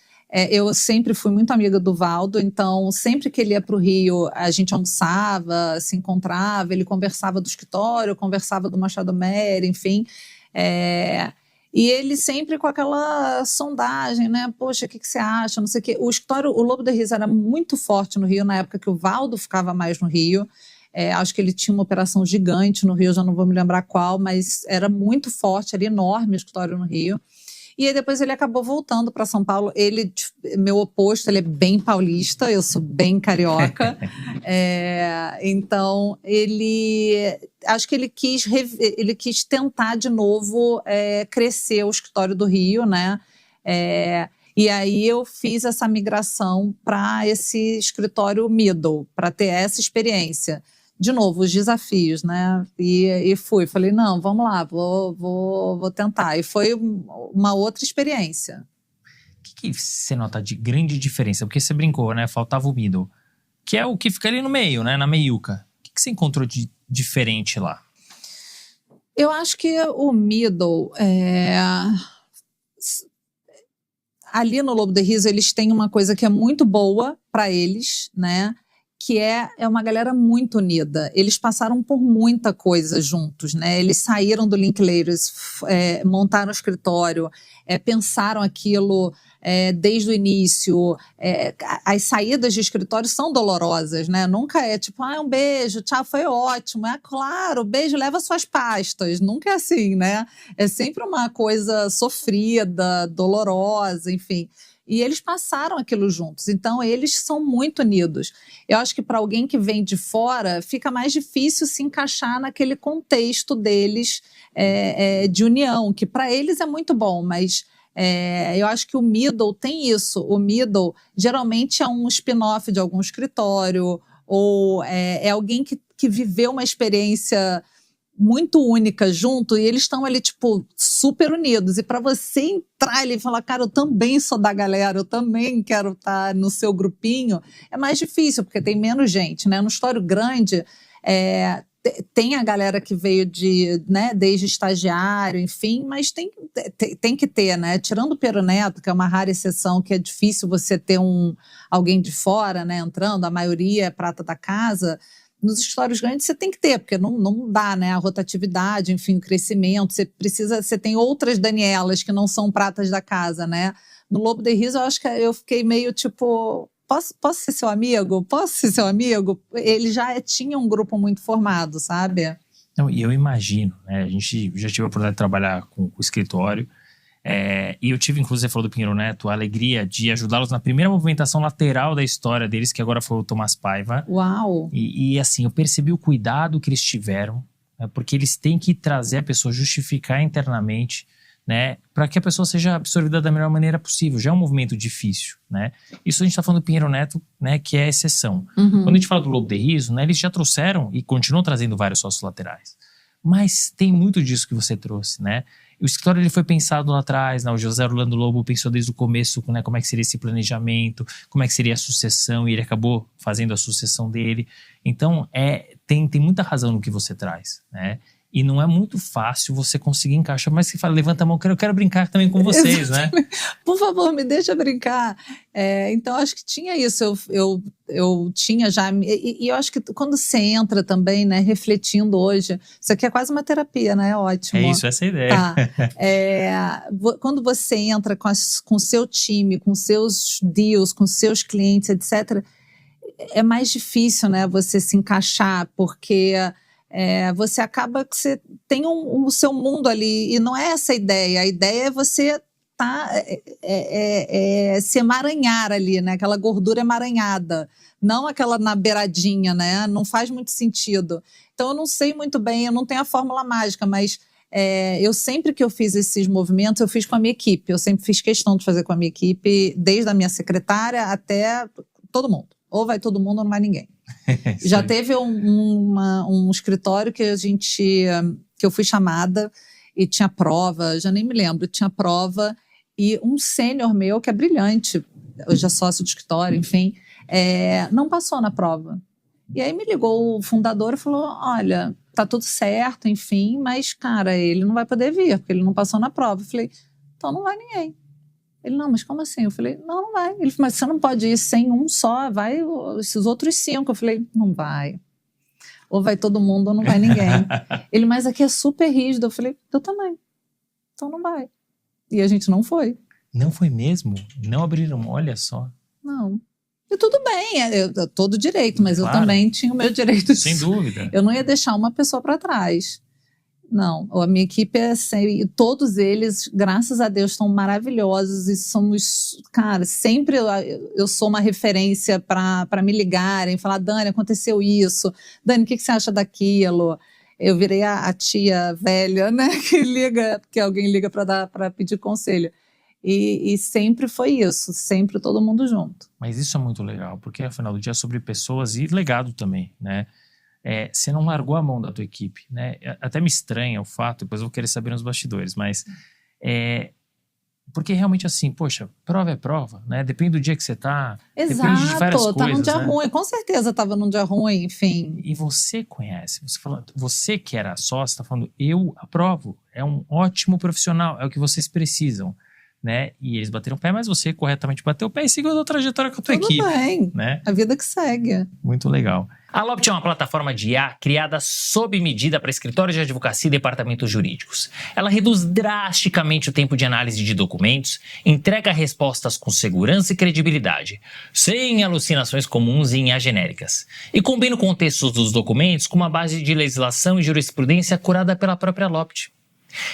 Eu sempre fui muito amiga do Valdo, então sempre que ele ia para o Rio, a gente almoçava, se encontrava, ele conversava do escritório, conversava do Machado Mery, enfim. E ele sempre com aquela sondagem, né? Poxa, o que você acha? Não sei o quê. O escritório, o Lobo de Riso era muito forte no Rio, na época que o Valdo ficava mais no Rio. Acho que ele tinha uma operação gigante no Rio, já não vou me lembrar qual, mas era muito forte, era enorme o escritório no Rio. E aí depois ele acabou voltando para São Paulo. Ele, meu oposto, ele é bem paulista, eu sou bem carioca. Então, acho que ele quis tentar de novo crescer o escritório do Rio, né? E aí eu fiz essa migração para esse escritório middle, para ter essa experiência. De novo, os desafios, né? E falei, não, vamos lá, vou tentar. E foi uma outra experiência. O que você nota de grande diferença? Porque você brincou, né? Faltava o middle, que é o que fica ali no meio, né? Na meiuca. O que você encontrou de diferente lá? Eu acho que o middle... Ali no Lobo de Riso, eles têm uma coisa que é muito boa para eles, né? Que é uma galera muito unida. Eles passaram por muita coisa juntos, né? Eles saíram do Linklaters, montaram o escritório, pensaram aquilo desde o início. As saídas de escritório são dolorosas, né? Nunca é tipo, um beijo, tchau, foi ótimo. Claro, beijo, leva suas pastas. Nunca é assim, né? É sempre uma coisa sofrida, dolorosa, enfim. E eles passaram aquilo juntos, então eles são muito unidos. Eu acho que para alguém que vem de fora, fica mais difícil se encaixar naquele contexto deles de união, que para eles é muito bom, mas eu acho que o middle tem isso. O middle geralmente é um spin-off de algum escritório, ou é alguém que viveu uma experiência muito única junto, e eles estão ali, tipo, super unidos. E para você entrar ali e falar, cara, eu também sou da galera, eu também quero estar no seu grupinho, é mais difícil, porque tem menos gente, né? No escritório grande, tem a galera que veio desde estagiário, enfim, mas tem que ter, né? Tirando o Pero Neto, que é uma rara exceção, que é difícil você ter alguém de fora, né, entrando, a maioria é prata da casa. Nos escritórios grandes você tem que ter, porque não dá, né? A rotatividade, enfim, o crescimento. Você tem outras Danielas que não são pratas da casa, né? No Lobo de Riso, eu acho que eu fiquei meio tipo, posso ser seu amigo? Posso ser seu amigo? Ele já tinha um grupo muito formado, sabe? Não, e eu imagino, né? A gente já tive a oportunidade de trabalhar com o escritório. E eu tive, inclusive, você falou do Pinheiro Neto, a alegria de ajudá-los na primeira movimentação lateral da história deles, que agora foi o Tomás Paiva. Uau! E assim, eu percebi o cuidado que eles tiveram, né, porque eles têm que trazer a pessoa, justificar internamente, né, para que a pessoa seja absorvida da melhor maneira possível. Já é um movimento difícil, né? Isso a gente está falando do Pinheiro Neto, né, que é a exceção. Uhum. Quando a gente fala do Lobo de Riso, né, eles já trouxeram e continuam trazendo vários sócios laterais. Mas tem muito disso que você trouxe, né? O escritório ele foi pensado lá atrás, né? O José Orlando Lobo pensou desde o começo, né? Como é que seria esse planejamento, como é que seria a sucessão, e ele acabou fazendo a sucessão dele. Então, tem muita razão no que você traz, né? E não é muito fácil você conseguir encaixar, mas você fala, levanta a mão, eu quero brincar também com vocês, né? Por favor, me deixa brincar. Então, acho que tinha isso. Eu tinha já... E eu acho que quando você entra também, né, refletindo hoje, isso aqui é quase uma terapia, né? Ótimo. É isso, essa é a ideia. Tá. Quando você entra com o seu time, com seus deals, com seus clientes, etc., é mais difícil, né, você se encaixar, porque... você acaba que você tem o seu mundo ali, e não é essa a ideia é você se emaranhar ali, né? Aquela gordura emaranhada, não aquela na beiradinha, né? Não faz muito sentido. Então eu não sei muito bem, eu não tenho a fórmula mágica, mas eu sempre que eu fiz esses movimentos, eu fiz com a minha equipe, eu sempre fiz questão de fazer com a minha equipe, desde a minha secretária até todo mundo. Ou vai todo mundo ou não vai ninguém. Já teve um escritório que eu fui chamada e tinha prova, já nem me lembro, tinha prova, e um sênior meu, que é brilhante, hoje é sócio de escritório, enfim, não passou na prova. E aí me ligou o fundador e falou, olha, tá tudo certo, enfim, mas, cara, ele não vai poder vir, porque ele não passou na prova. Eu falei, então não vai ninguém. Ele, não, mas como assim? Eu falei, não vai. Ele falou, mas você não pode ir sem um só, vai esses outros 5. Eu falei, não vai. Ou vai todo mundo ou não vai ninguém. Ele, mas aqui é super rígido. Eu falei, eu também. Então não vai. E a gente não foi. Não foi mesmo? Não abriram, olha só. Não. E tudo bem, todo direito, mas claro. Eu também tinha o meu direito. Sem dúvida. Eu não ia deixar uma pessoa para trás. Não, a minha equipe todos eles, graças a Deus, estão maravilhosos e somos, cara, sempre eu sou uma referência para me ligarem, falar, Dani, aconteceu isso, Dani, o que você acha daquilo? Eu virei a tia velha, né, que alguém liga para pedir conselho. E sempre foi isso, sempre todo mundo junto. Mas isso é muito legal, porque afinal do dia é sobre pessoas e legado também, né? Você não largou a mão da tua equipe, né? Até me estranha o fato, depois eu vou querer saber nos bastidores, mas porque realmente assim, poxa, prova é prova, né? Depende do dia que você tá, exato, depende de várias coisas, tá num dia né? ruim, com certeza tava num dia ruim, enfim. E você conhece, você que era sócio, tá falando, eu aprovo, é um ótimo profissional, é o que vocês precisam, né? E eles bateram o pé, mas você corretamente bateu o pé e seguiu a trajetória com a tua equipe. Tudo bem, né? A vida que segue. Muito legal. A Lopt é uma plataforma de IA criada sob medida para escritórios de advocacia e departamentos jurídicos. Ela reduz drasticamente o tempo de análise de documentos, entrega respostas com segurança e credibilidade, sem alucinações comuns em IA genéricas, e combina o contexto dos documentos com uma base de legislação e jurisprudência curada pela própria Lopt.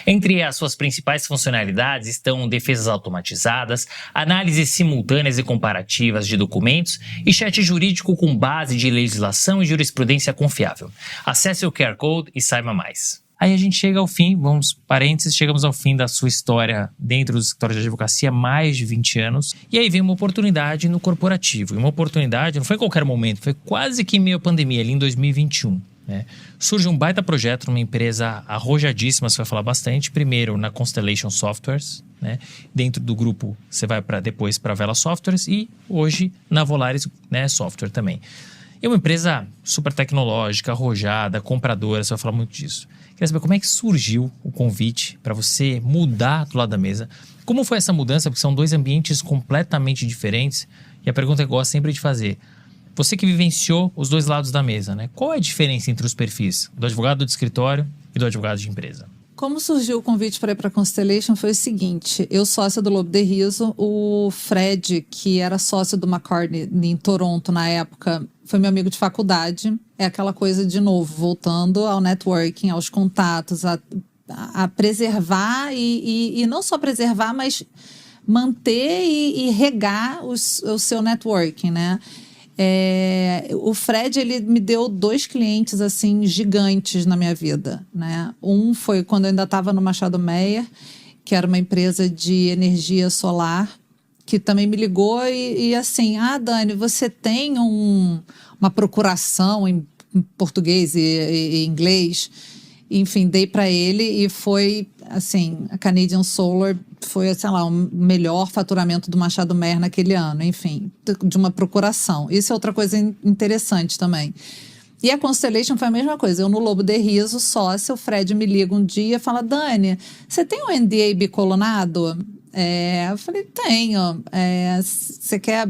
Entre as suas principais funcionalidades estão defesas automatizadas, análises simultâneas e comparativas de documentos e chat jurídico com base de legislação e jurisprudência confiável. Acesse o QR Code e saiba mais. Aí a gente chega ao fim, chegamos ao fim da sua história dentro dos escritórios de advocacia, mais de 20 anos. E aí vem uma oportunidade no corporativo. E uma oportunidade, não foi em qualquer momento, foi quase que em meio à pandemia, ali em 2021. Né? Surge um baita projeto numa empresa arrojadíssima, você vai falar bastante. Primeiro na Constellation Softwares, né? Dentro do grupo você vai depois para a Vela Softwares e hoje na Volaris, né, Software também. É uma empresa super tecnológica, arrojada, compradora, você vai falar muito disso. Queria saber como é que surgiu o convite para você mudar do lado da mesa. Como foi essa mudança? Porque são dois ambientes completamente diferentes. E a pergunta que eu gosto sempre de fazer: você que vivenciou os dois lados da mesa, né? Qual é a diferença entre os perfis do advogado de escritório e do advogado de empresa? Como surgiu o convite para ir para a Constellation foi o seguinte: eu sócia do Lobo de Riso, o Fred, que era sócio do McCartney em Toronto na época, foi meu amigo de faculdade. É aquela coisa, de novo, voltando ao networking, aos contatos, a preservar e não só preservar, mas manter e regar o seu networking, né? O Fred, ele me deu 2 clientes assim gigantes na minha vida, né? Um foi quando eu ainda estava no Machado Meyer, que era uma empresa de energia solar, que também me ligou e assim, Dani, você tem uma procuração em português e inglês? Enfim, dei para ele e foi assim, a Canadian Solar foi, sei lá, o melhor faturamento do Machado Meyer naquele ano, enfim, de uma procuração. Isso é outra coisa interessante também. E a Constellation foi a mesma coisa. Eu no Lobo de Riso, sócia, o Fred me liga um dia e fala, Dani, você tem um NDA bicolonado? Eu falei, tenho. Você quer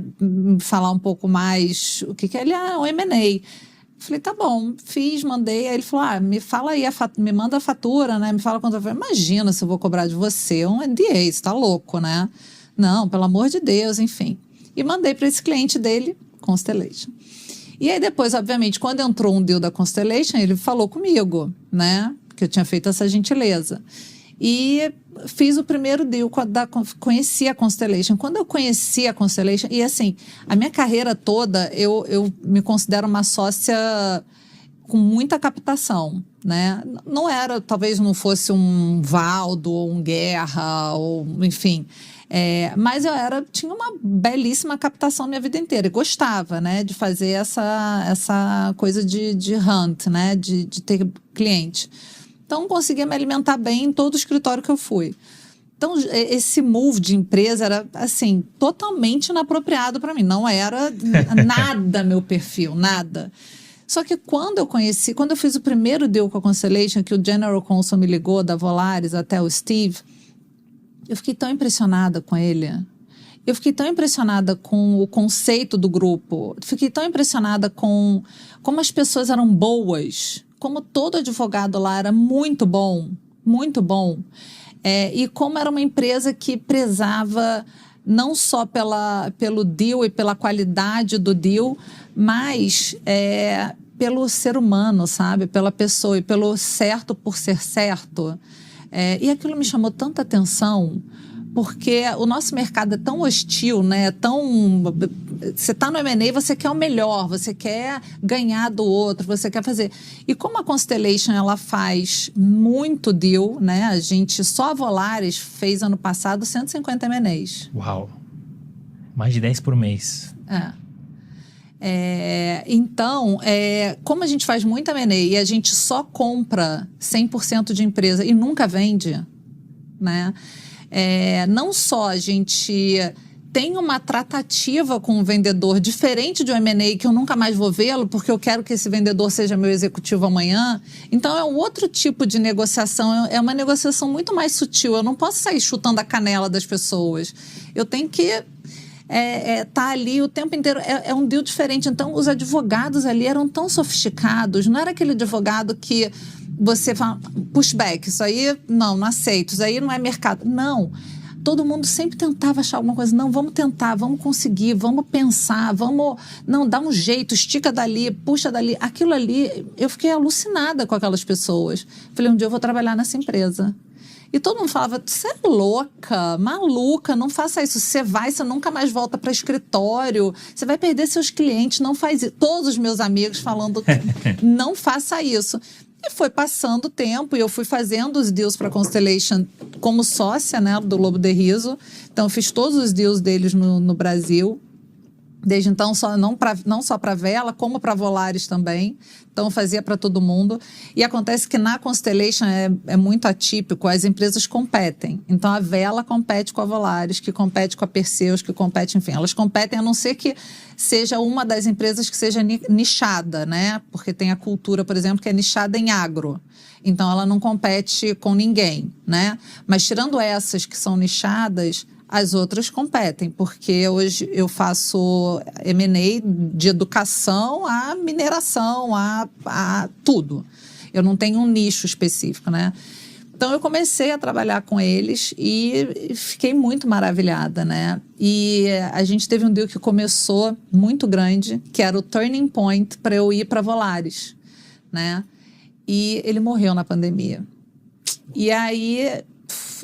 falar um pouco mais? O que é? Ele, o M&A. Falei, tá bom, fiz, mandei. Aí ele falou, me fala aí, me manda a fatura, né? Me fala quanto. Eu falei, imagina se eu vou cobrar de você um NDA, você tá louco, né? Não, pelo amor de Deus, enfim. E mandei para esse cliente dele, Constellation. E aí depois, obviamente, quando entrou um deal da Constellation, ele falou comigo, né? Que eu tinha feito essa gentileza. E fiz o primeiro deal, conheci a Constellation. Quando eu conheci a Constellation, e assim, a minha carreira toda, eu me considero uma sócia com muita captação, né? Não era, talvez não fosse um Valdo, ou um Guerra, ou enfim... mas eu tinha uma belíssima captação minha vida inteira e gostava, né, de fazer essa coisa de hunt, né, de ter cliente. Então, conseguia me alimentar bem em todo o escritório que eu fui. Então, esse move de empresa era, assim, totalmente inapropriado para mim. Não era nada meu perfil, nada. Só que quando eu fiz o primeiro deal com a Constellation, que o General Counsel me ligou, da Volaris até o Steve, eu fiquei tão impressionada com ele. Eu fiquei tão impressionada com o conceito do grupo. Fiquei tão impressionada com como as pessoas eram boas. Como todo advogado lá era muito bom. Muito bom. E como era uma empresa que prezava não só pelo deal e pela qualidade do deal, mas pelo ser humano, sabe? Pela pessoa e pelo certo por ser certo. E aquilo me chamou tanta atenção, porque o nosso mercado é tão hostil, né? Você está no M&A, você quer o melhor, você quer ganhar do outro, você quer fazer. E como a Constellation ela faz muito deal, né? A gente, só a Volaris fez ano passado 150 M&As. Uau! Mais de 10 por mês. Então, como a gente faz muita M&A e a gente só compra 100% de empresa e nunca vende, né? Não só a gente tem uma tratativa com o vendedor diferente de um M&A que eu nunca mais vou vê-lo porque eu quero que esse vendedor seja meu executivo amanhã. Então, é um outro tipo de negociação, é uma negociação muito mais sutil. Eu não posso sair chutando a canela das pessoas. Eu tenho que... tá ali o tempo inteiro, é um deal diferente. Então, os advogados ali eram tão sofisticados, não era aquele advogado que você fala, pushback, isso aí não aceito, isso aí não é mercado. Não, todo mundo sempre tentava achar alguma coisa. Não, vamos tentar, vamos conseguir, vamos pensar, não, dá um jeito, estica dali, puxa dali. Aquilo ali, eu fiquei alucinada com aquelas pessoas. Falei, um dia eu vou trabalhar nessa empresa. E todo mundo falava, você é louca, maluca, não faça isso. Você nunca mais volta para escritório, você vai perder seus clientes, não faz isso. Todos os meus amigos falando, não faça isso. E foi passando o tempo e eu fui fazendo os deals para a Constellation como sócia, né, do Lobo de Riso. Então, eu fiz todos os deals deles no Brasil. Desde então, não só para a Vela, como para a Volaris também. Então, fazia para todo mundo. E acontece que na Constellation é muito atípico, as empresas competem. Então, a Vela compete com a Volaris, que compete com a Perseus, que compete, enfim. Elas competem, a não ser que seja uma das empresas que seja nichada, né? Porque tem a Cultura, por exemplo, que é nichada em agro. Então, ela não compete com ninguém, né? Mas, tirando essas que são nichadas, as outras competem, porque hoje eu faço M&A de educação a mineração, a tudo. Eu não tenho um nicho específico, né? Então, eu comecei a trabalhar com eles e fiquei muito maravilhada, né? E a gente teve um deal que começou muito grande, que era o turning point para eu ir para Volaris, né? E ele morreu na pandemia. E aí...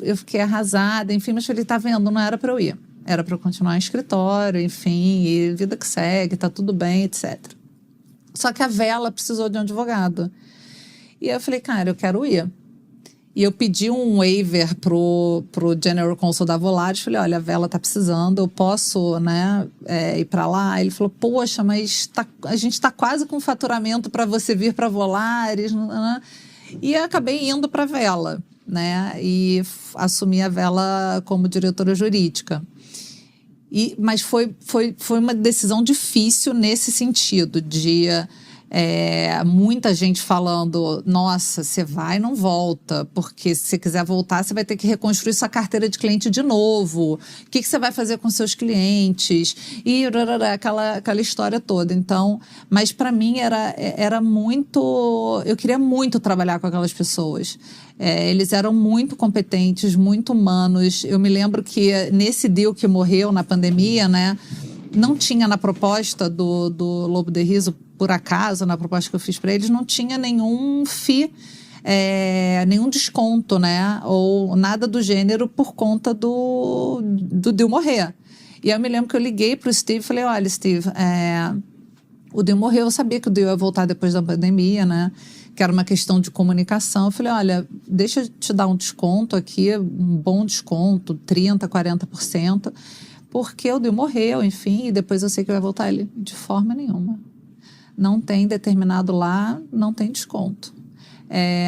eu fiquei arrasada, enfim, mas falei, tá vendo, não era para eu ir. Era para eu continuar em escritório, enfim, e vida que segue, tá tudo bem, etc. Só que a Vela precisou de um advogado. E eu falei, cara, eu quero ir. E eu pedi um waiver pro General Counsel da Volaris, falei, olha, a Vela tá precisando, eu posso, né, ir para lá? Ele falou, poxa, mas a gente tá quase com faturamento para você vir para Volaris, né? E eu acabei indo para Vela. né? E assumi a Vela como diretora jurídica. Mas foi uma decisão difícil nesse sentido, de muita gente falando, nossa, você vai e não volta, porque se você quiser voltar, você vai ter que reconstruir sua carteira de cliente de novo. O que você vai fazer com seus clientes? E aquela história toda. Então, mas para mim era muito... Eu queria muito trabalhar com aquelas pessoas. Eles eram muito competentes, muito humanos. Eu me lembro que nesse deal que morreu na pandemia, né, não tinha na proposta do Lobo de Riso, por acaso, na proposta que eu fiz para eles, não tinha nenhum fee, nenhum desconto, né, ou nada do gênero por conta do deal morrer. E eu me lembro que eu liguei para o Steve e falei, olha, Steve, o deal morreu, eu sabia que o deal ia voltar depois da pandemia, né, que era uma questão de comunicação. Eu falei, olha, deixa eu te dar um desconto aqui, um bom desconto, 30%, 40%, porque o deal morreu, enfim, e depois eu sei que vai voltar. Ele, de forma nenhuma. Não tem determinado lá, não tem desconto.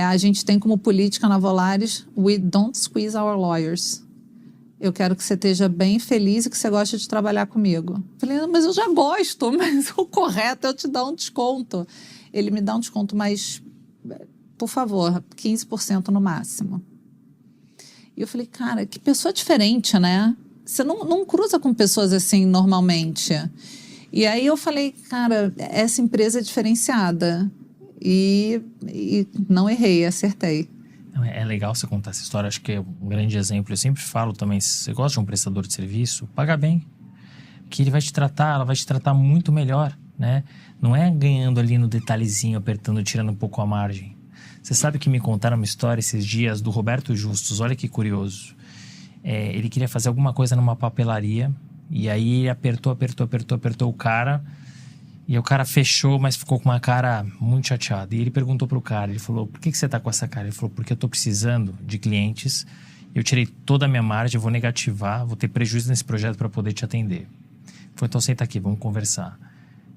A gente tem como política na Volaris, we don't squeeze our lawyers. Eu quero que você esteja bem feliz e que você goste de trabalhar comigo. Eu falei, mas eu já gosto, mas o correto é eu te dar um desconto. Ele me dá um desconto, mas, por favor, 15% no máximo. E eu falei, cara, que pessoa diferente, né? Você não cruza com pessoas assim normalmente. E aí eu falei, cara, essa empresa é diferenciada. E não errei, acertei. É legal você contar essa história, acho que é um grande exemplo. Eu sempre falo também, se você gosta de um prestador de serviço, paga bem. Que ele vai te tratar, ela vai te tratar muito melhor, né? Não é ganhando ali no detalhezinho, apertando, tirando um pouco a margem. Você sabe que me contaram uma história esses dias do Roberto Justus, olha que curioso. Ele queria fazer alguma coisa numa papelaria, e aí ele apertou o cara, e o cara fechou, mas ficou com uma cara muito chateada. E ele perguntou pro cara, ele falou, por que você tá com essa cara? Ele falou, porque eu tô precisando de clientes, eu tirei toda a minha margem, eu vou negativar, vou ter prejuízo nesse projeto para poder te atender. Ele falou, então senta aqui, vamos conversar.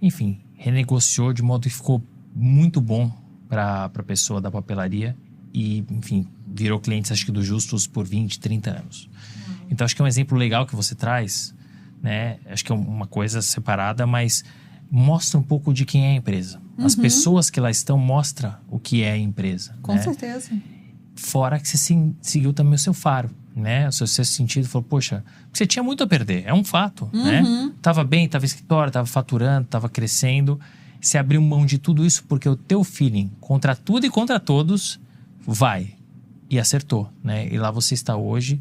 Enfim, renegociou de modo que ficou muito bom para a pessoa da papelaria e, enfim, virou cliente, acho que do Justus por 20, 30 anos. Então, acho que é um exemplo legal que você traz, né? Acho que é uma coisa separada, mas mostra um pouco de quem é a empresa. As pessoas que lá estão mostram o que é a empresa. Com certeza. Fora que você seguiu também o seu faro, né? O seu sexto sentido, falou, poxa, você tinha muito a perder, é um fato, né? Tava bem, tava escritório, tava faturando, tava crescendo. Você abriu mão de tudo isso porque o teu feeling, contra tudo e contra todos, vai. E acertou, né? E lá você está hoje,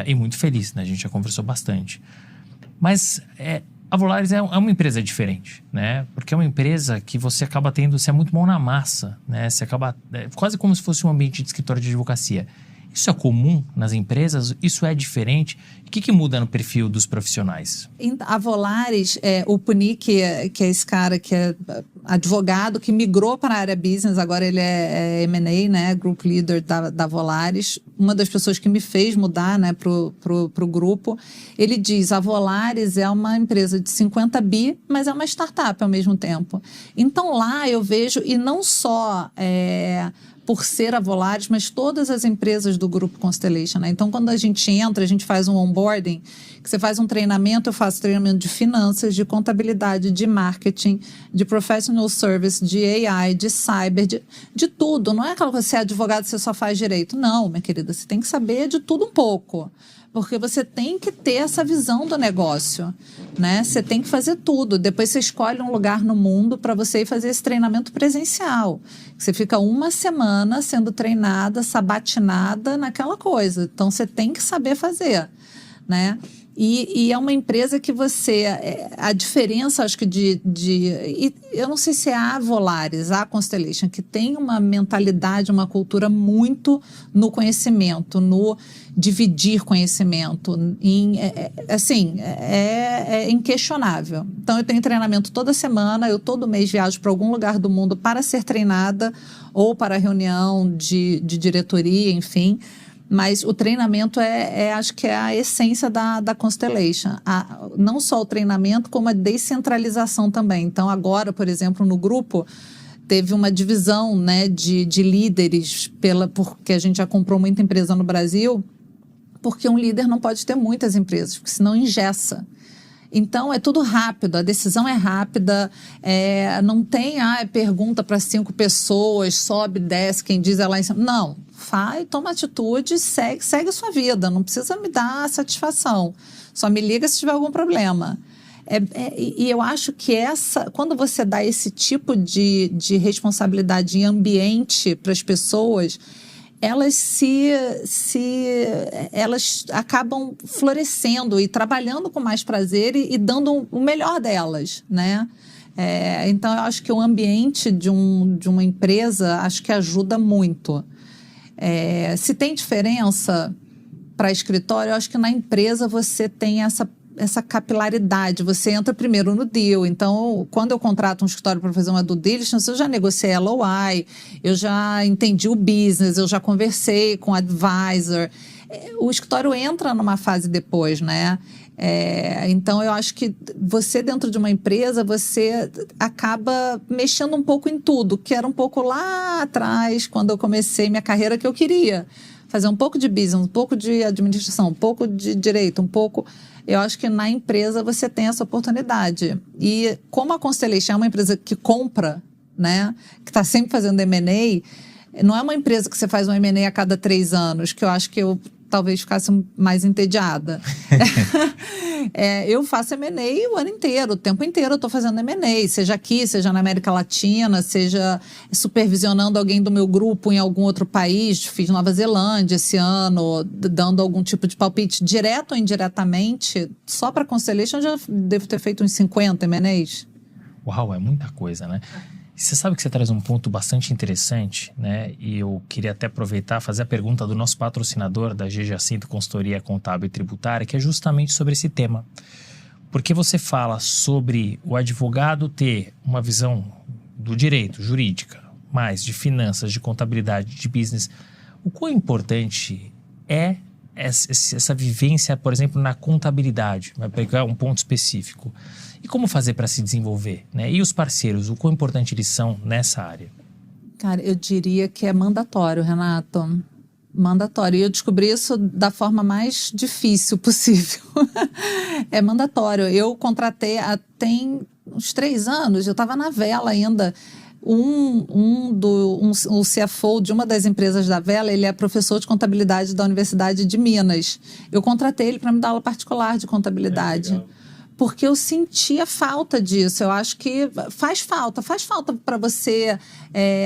e muito feliz, né? A gente já conversou bastante. Mas a Volaris é uma empresa diferente, né? Porque é uma empresa que você acaba tendo, você é muito mão na massa, né? Você acaba, quase como se fosse um ambiente de escritório de advocacia. Isso é comum nas empresas? Isso é diferente? O que muda no perfil dos profissionais? A Volaris, o Puni, que é esse cara que é advogado, que migrou para a área business, agora ele é M&A, né, Group Leader da Volaris, uma das pessoas que me fez mudar, né, pro grupo. Ele diz, a Volaris é uma empresa de 50 bi, mas é uma startup ao mesmo tempo. Então lá eu vejo, e não só... por ser a Volaris, mas todas as empresas do Grupo Constellation, né? Então, quando a gente entra, a gente faz um onboarding, que você faz um treinamento, eu faço treinamento de finanças, de contabilidade, de marketing, de professional service, de AI, de cyber, de tudo. Não é aquela coisa, você é advogado, você só faz direito. Não, minha querida, você tem que saber de tudo um pouco. Porque você tem que ter essa visão do negócio, né? Você tem que fazer tudo. Depois você escolhe um lugar no mundo para você ir fazer esse treinamento presencial. Você fica uma semana sendo treinada, sabatinada naquela coisa. Então, você tem que saber fazer, né? E é uma empresa que você... A diferença, acho que eu não sei se é a Volaris, a Constellation, que tem uma mentalidade, uma cultura muito no conhecimento, no dividir conhecimento. É inquestionável. Então, eu tenho treinamento toda semana, eu todo mês viajo para algum lugar do mundo para ser treinada ou para reunião de diretoria, enfim... Mas o treinamento acho que é a essência da Constellation. Não só o treinamento, como a descentralização também. Então, agora, por exemplo, no grupo, teve uma divisão, né, de líderes, porque a gente já comprou muita empresa no Brasil, porque um líder não pode ter muitas empresas, porque senão engessa. Então, é tudo rápido, a decisão é rápida, não tem pergunta para 5 pessoas, sobe, desce, quem diz é lá em cima. Não, toma atitude, segue a sua vida, não precisa me dar satisfação, só me liga se tiver algum problema. E eu acho que quando você dá esse tipo de responsabilidade em ambiente para as pessoas, elas elas acabam florescendo e trabalhando com mais prazer e dando o melhor delas, né? Então, eu acho que o ambiente de uma empresa, acho que ajuda muito. Se tem diferença para escritório, eu acho que na empresa você tem essa capilaridade, você entra primeiro no deal. Então, quando eu contrato um escritório para fazer uma due diligence, eu já negociei a LOI, eu já entendi o business, eu já conversei com o advisor. O escritório entra numa fase depois, né? Então, eu acho que você, dentro de uma empresa, você acaba mexendo um pouco em tudo, que era um pouco lá atrás, quando eu comecei minha carreira, que eu queria fazer um pouco de business, um pouco de administração, um pouco de direito, um pouco... Eu acho que na empresa você tem essa oportunidade. E como a Constellation é uma empresa que compra, né, que está sempre fazendo M&A, não é uma empresa que você faz um M&A a cada 3 anos, que eu acho que eu talvez ficasse mais entediada. Eu faço M&A o ano inteiro, o tempo inteiro eu estou fazendo M&A, seja aqui, seja na América Latina, seja supervisionando alguém do meu grupo em algum outro país. Fiz Nova Zelândia esse ano, dando algum tipo de palpite, direto ou indiretamente. Só para a Constellation eu já devo ter feito uns 50 M&As. Uau, é muita coisa, né? Você sabe que você traz um ponto bastante interessante, né? E eu queria até aproveitar e fazer a pergunta do nosso patrocinador, da G Jacinto Consultoria Contábil e Tributária, que é justamente sobre esse tema. Porque você fala sobre o advogado ter uma visão do direito, jurídica, mais de finanças, de contabilidade, de business. O quão importante é essa vivência, por exemplo, na contabilidade? Vai pegar um ponto específico. E como fazer para se desenvolver, né? E os parceiros, o quão importante eles são nessa área? Cara, eu diria que é mandatório, Renato. Mandatório. E eu descobri isso da forma mais difícil possível. É mandatório. Eu contratei tem uns 3 anos, eu estava na Vela ainda. O CFO de uma das empresas da Vela, ele é professor de contabilidade da Universidade de Minas. Eu contratei ele para me dar aula particular de contabilidade. Porque eu sentia falta disso. Eu acho que faz falta para você,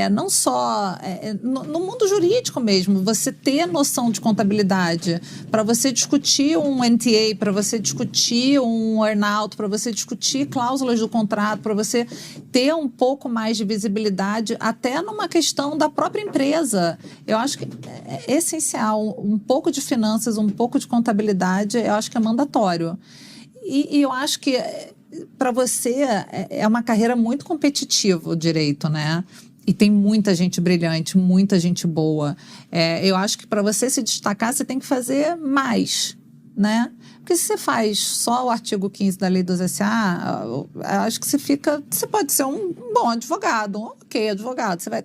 não só no mundo jurídico mesmo, você ter noção de contabilidade, para você discutir um NTA, para você discutir um earn-out, para você discutir cláusulas do contrato, para você ter um pouco mais de visibilidade, até numa questão da própria empresa. Eu acho que é essencial. Um pouco de finanças, um pouco de contabilidade, eu acho que é mandatório. E eu acho que para você é uma carreira muito competitiva o direito, né? E tem muita gente brilhante, muita gente boa. Eu acho que para você se destacar, você tem que fazer mais, né? Porque se você faz só o artigo 15 da Lei dos SA, acho que você pode ser um bom advogado, advogado, você vai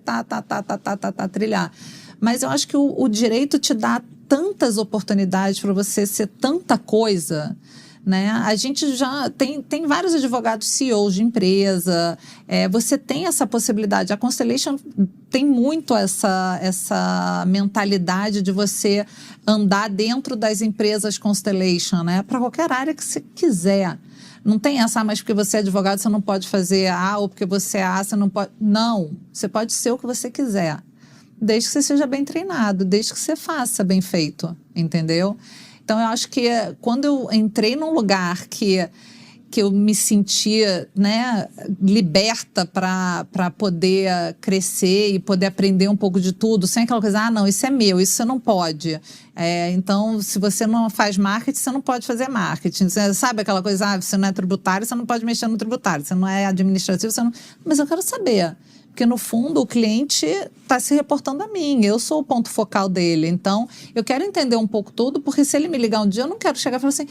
trilhar. Mas eu acho que o direito te dá tantas oportunidades para você ser tanta coisa, né? A gente já tem vários advogados CEOs de empresa, você tem essa possibilidade. A Constellation tem muito essa mentalidade de você andar dentro das empresas Constellation, né? Para qualquer área que você quiser. Não tem essa, mas porque você é advogado você não pode fazer A, ou porque você é A, você não pode... Não, você pode ser o que você quiser, desde que você seja bem treinado, desde que você faça bem feito, entendeu? Então, eu acho que quando eu entrei num lugar que eu me sentia, né, liberta para poder crescer e poder aprender um pouco de tudo, sem aquela coisa, não, isso é meu, isso você não pode. Então, se você não faz marketing, você não pode fazer marketing. Você sabe aquela coisa, você não é tributário, você não pode mexer no tributário, você não é administrativo, você não... Mas eu quero saber. Porque, no fundo, o cliente está se reportando a mim. Eu sou o ponto focal dele. Então, eu quero entender um pouco tudo, porque se ele me ligar um dia, eu não quero chegar e falar assim,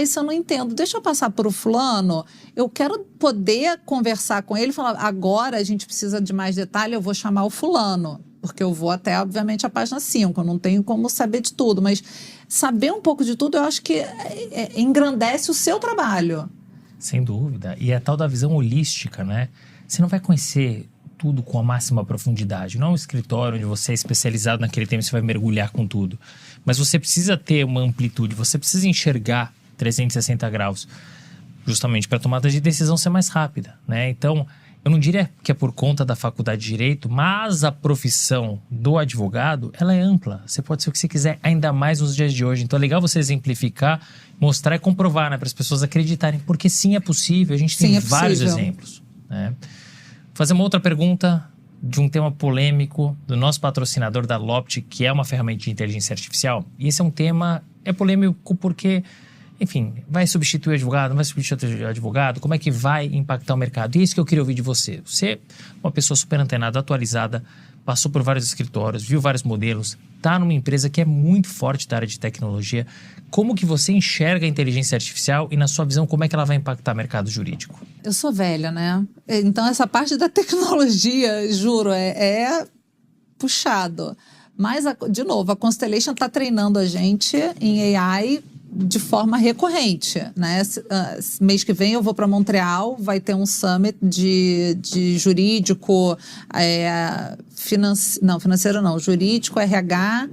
isso eu não entendo. Deixa eu passar para o fulano. Eu quero poder conversar com ele e falar, agora a gente precisa de mais detalhe, eu vou chamar o fulano. Porque eu vou até, obviamente, a página 5. Eu não tenho como saber de tudo. Mas saber um pouco de tudo, eu acho que engrandece o seu trabalho. Sem dúvida. E a tal da visão holística, né? Você não vai conhecer tudo com a máxima profundidade. Não é um escritório onde você é especializado naquele tema e você vai mergulhar com tudo. Mas você precisa ter uma amplitude, você precisa enxergar 360 graus, justamente para a tomada de decisão ser mais rápida, né? Então, eu não diria que é por conta da faculdade de Direito, mas a profissão do advogado, ela é ampla. Você pode ser o que você quiser, ainda mais nos dias de hoje. Então é legal você exemplificar, mostrar e comprovar, né? Para as pessoas acreditarem. Porque sim, é possível. A gente tem vários exemplos, né? Vou fazer uma outra pergunta de um tema polêmico do nosso patrocinador da Lopt, que é uma ferramenta de inteligência artificial. E esse é um tema, polêmico porque... Enfim, vai substituir o advogado, não vai substituir o advogado? Como é que vai impactar o mercado? E é isso que eu queria ouvir de você. Você é uma pessoa super antenada, atualizada, passou por vários escritórios, viu vários modelos, está numa empresa que é muito forte da área de tecnologia. Como que você enxerga a inteligência artificial e, na sua visão, como é que ela vai impactar o mercado jurídico? Eu sou velha, né? Então, essa parte da tecnologia, juro, é puxado. Mas, de novo, a Constellation está treinando a gente em AI de forma recorrente, né? Mês que vem eu vou para Montreal, vai ter um summit de jurídico, financeiro não, jurídico, RH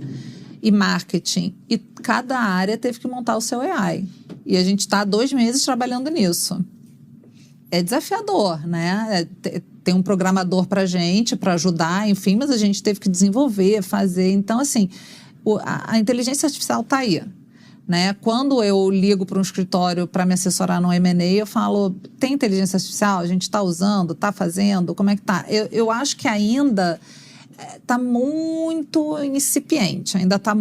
e marketing. E cada área teve que montar o seu AI. E a gente está há 2 meses trabalhando nisso. É desafiador, né? Tem um programador para gente, para ajudar, enfim, mas a gente teve que desenvolver, fazer. Então, assim, a inteligência artificial está aí. Né? Quando eu ligo para um escritório para me assessorar no M&A, eu falo, tem inteligência artificial? A gente está usando? Está fazendo? Como é que está? Eu acho que ainda está muito incipiente, ainda está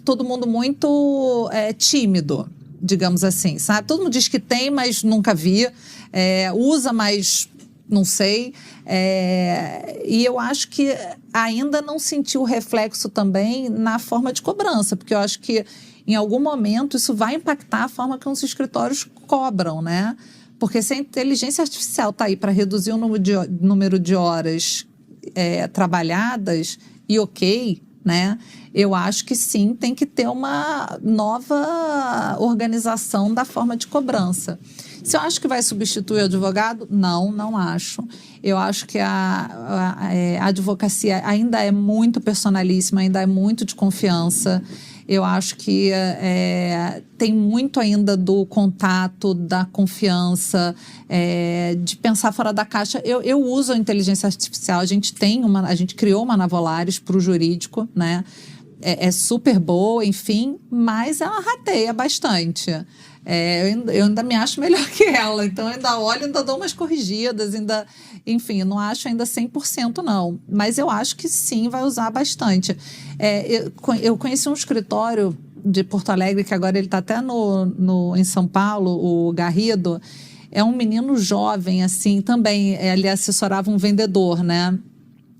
todo mundo muito tímido, digamos assim, sabe? Todo mundo diz que tem, mas nunca vi. Usa, mas não sei. E eu acho que ainda não sentiu o reflexo também na forma de cobrança, porque eu acho que em algum momento isso vai impactar a forma que os escritórios cobram, né? Porque se a inteligência artificial está aí para reduzir o número de horas trabalhadas, e ok, né? Eu acho que sim, tem que ter uma nova organização da forma de cobrança. Se eu acho que vai substituir o advogado, não acho. Eu acho que a advocacia ainda é muito personalíssima, ainda é muito de confiança. Eu acho que tem muito ainda do contato, da confiança, de pensar fora da caixa. Eu uso a inteligência artificial. A gente criou uma Navolaris para o jurídico, né? É super boa, enfim, mas ela rateia bastante. Eu ainda me acho melhor que ela, então eu ainda olho, ainda dou umas corrigidas, enfim, eu não acho ainda 100% não, mas eu acho que sim, vai usar bastante. Eu conheci um escritório de Porto Alegre, que agora ele está até em São Paulo, o Garrido, é um menino jovem, assim, também, ele assessorava um vendedor, né,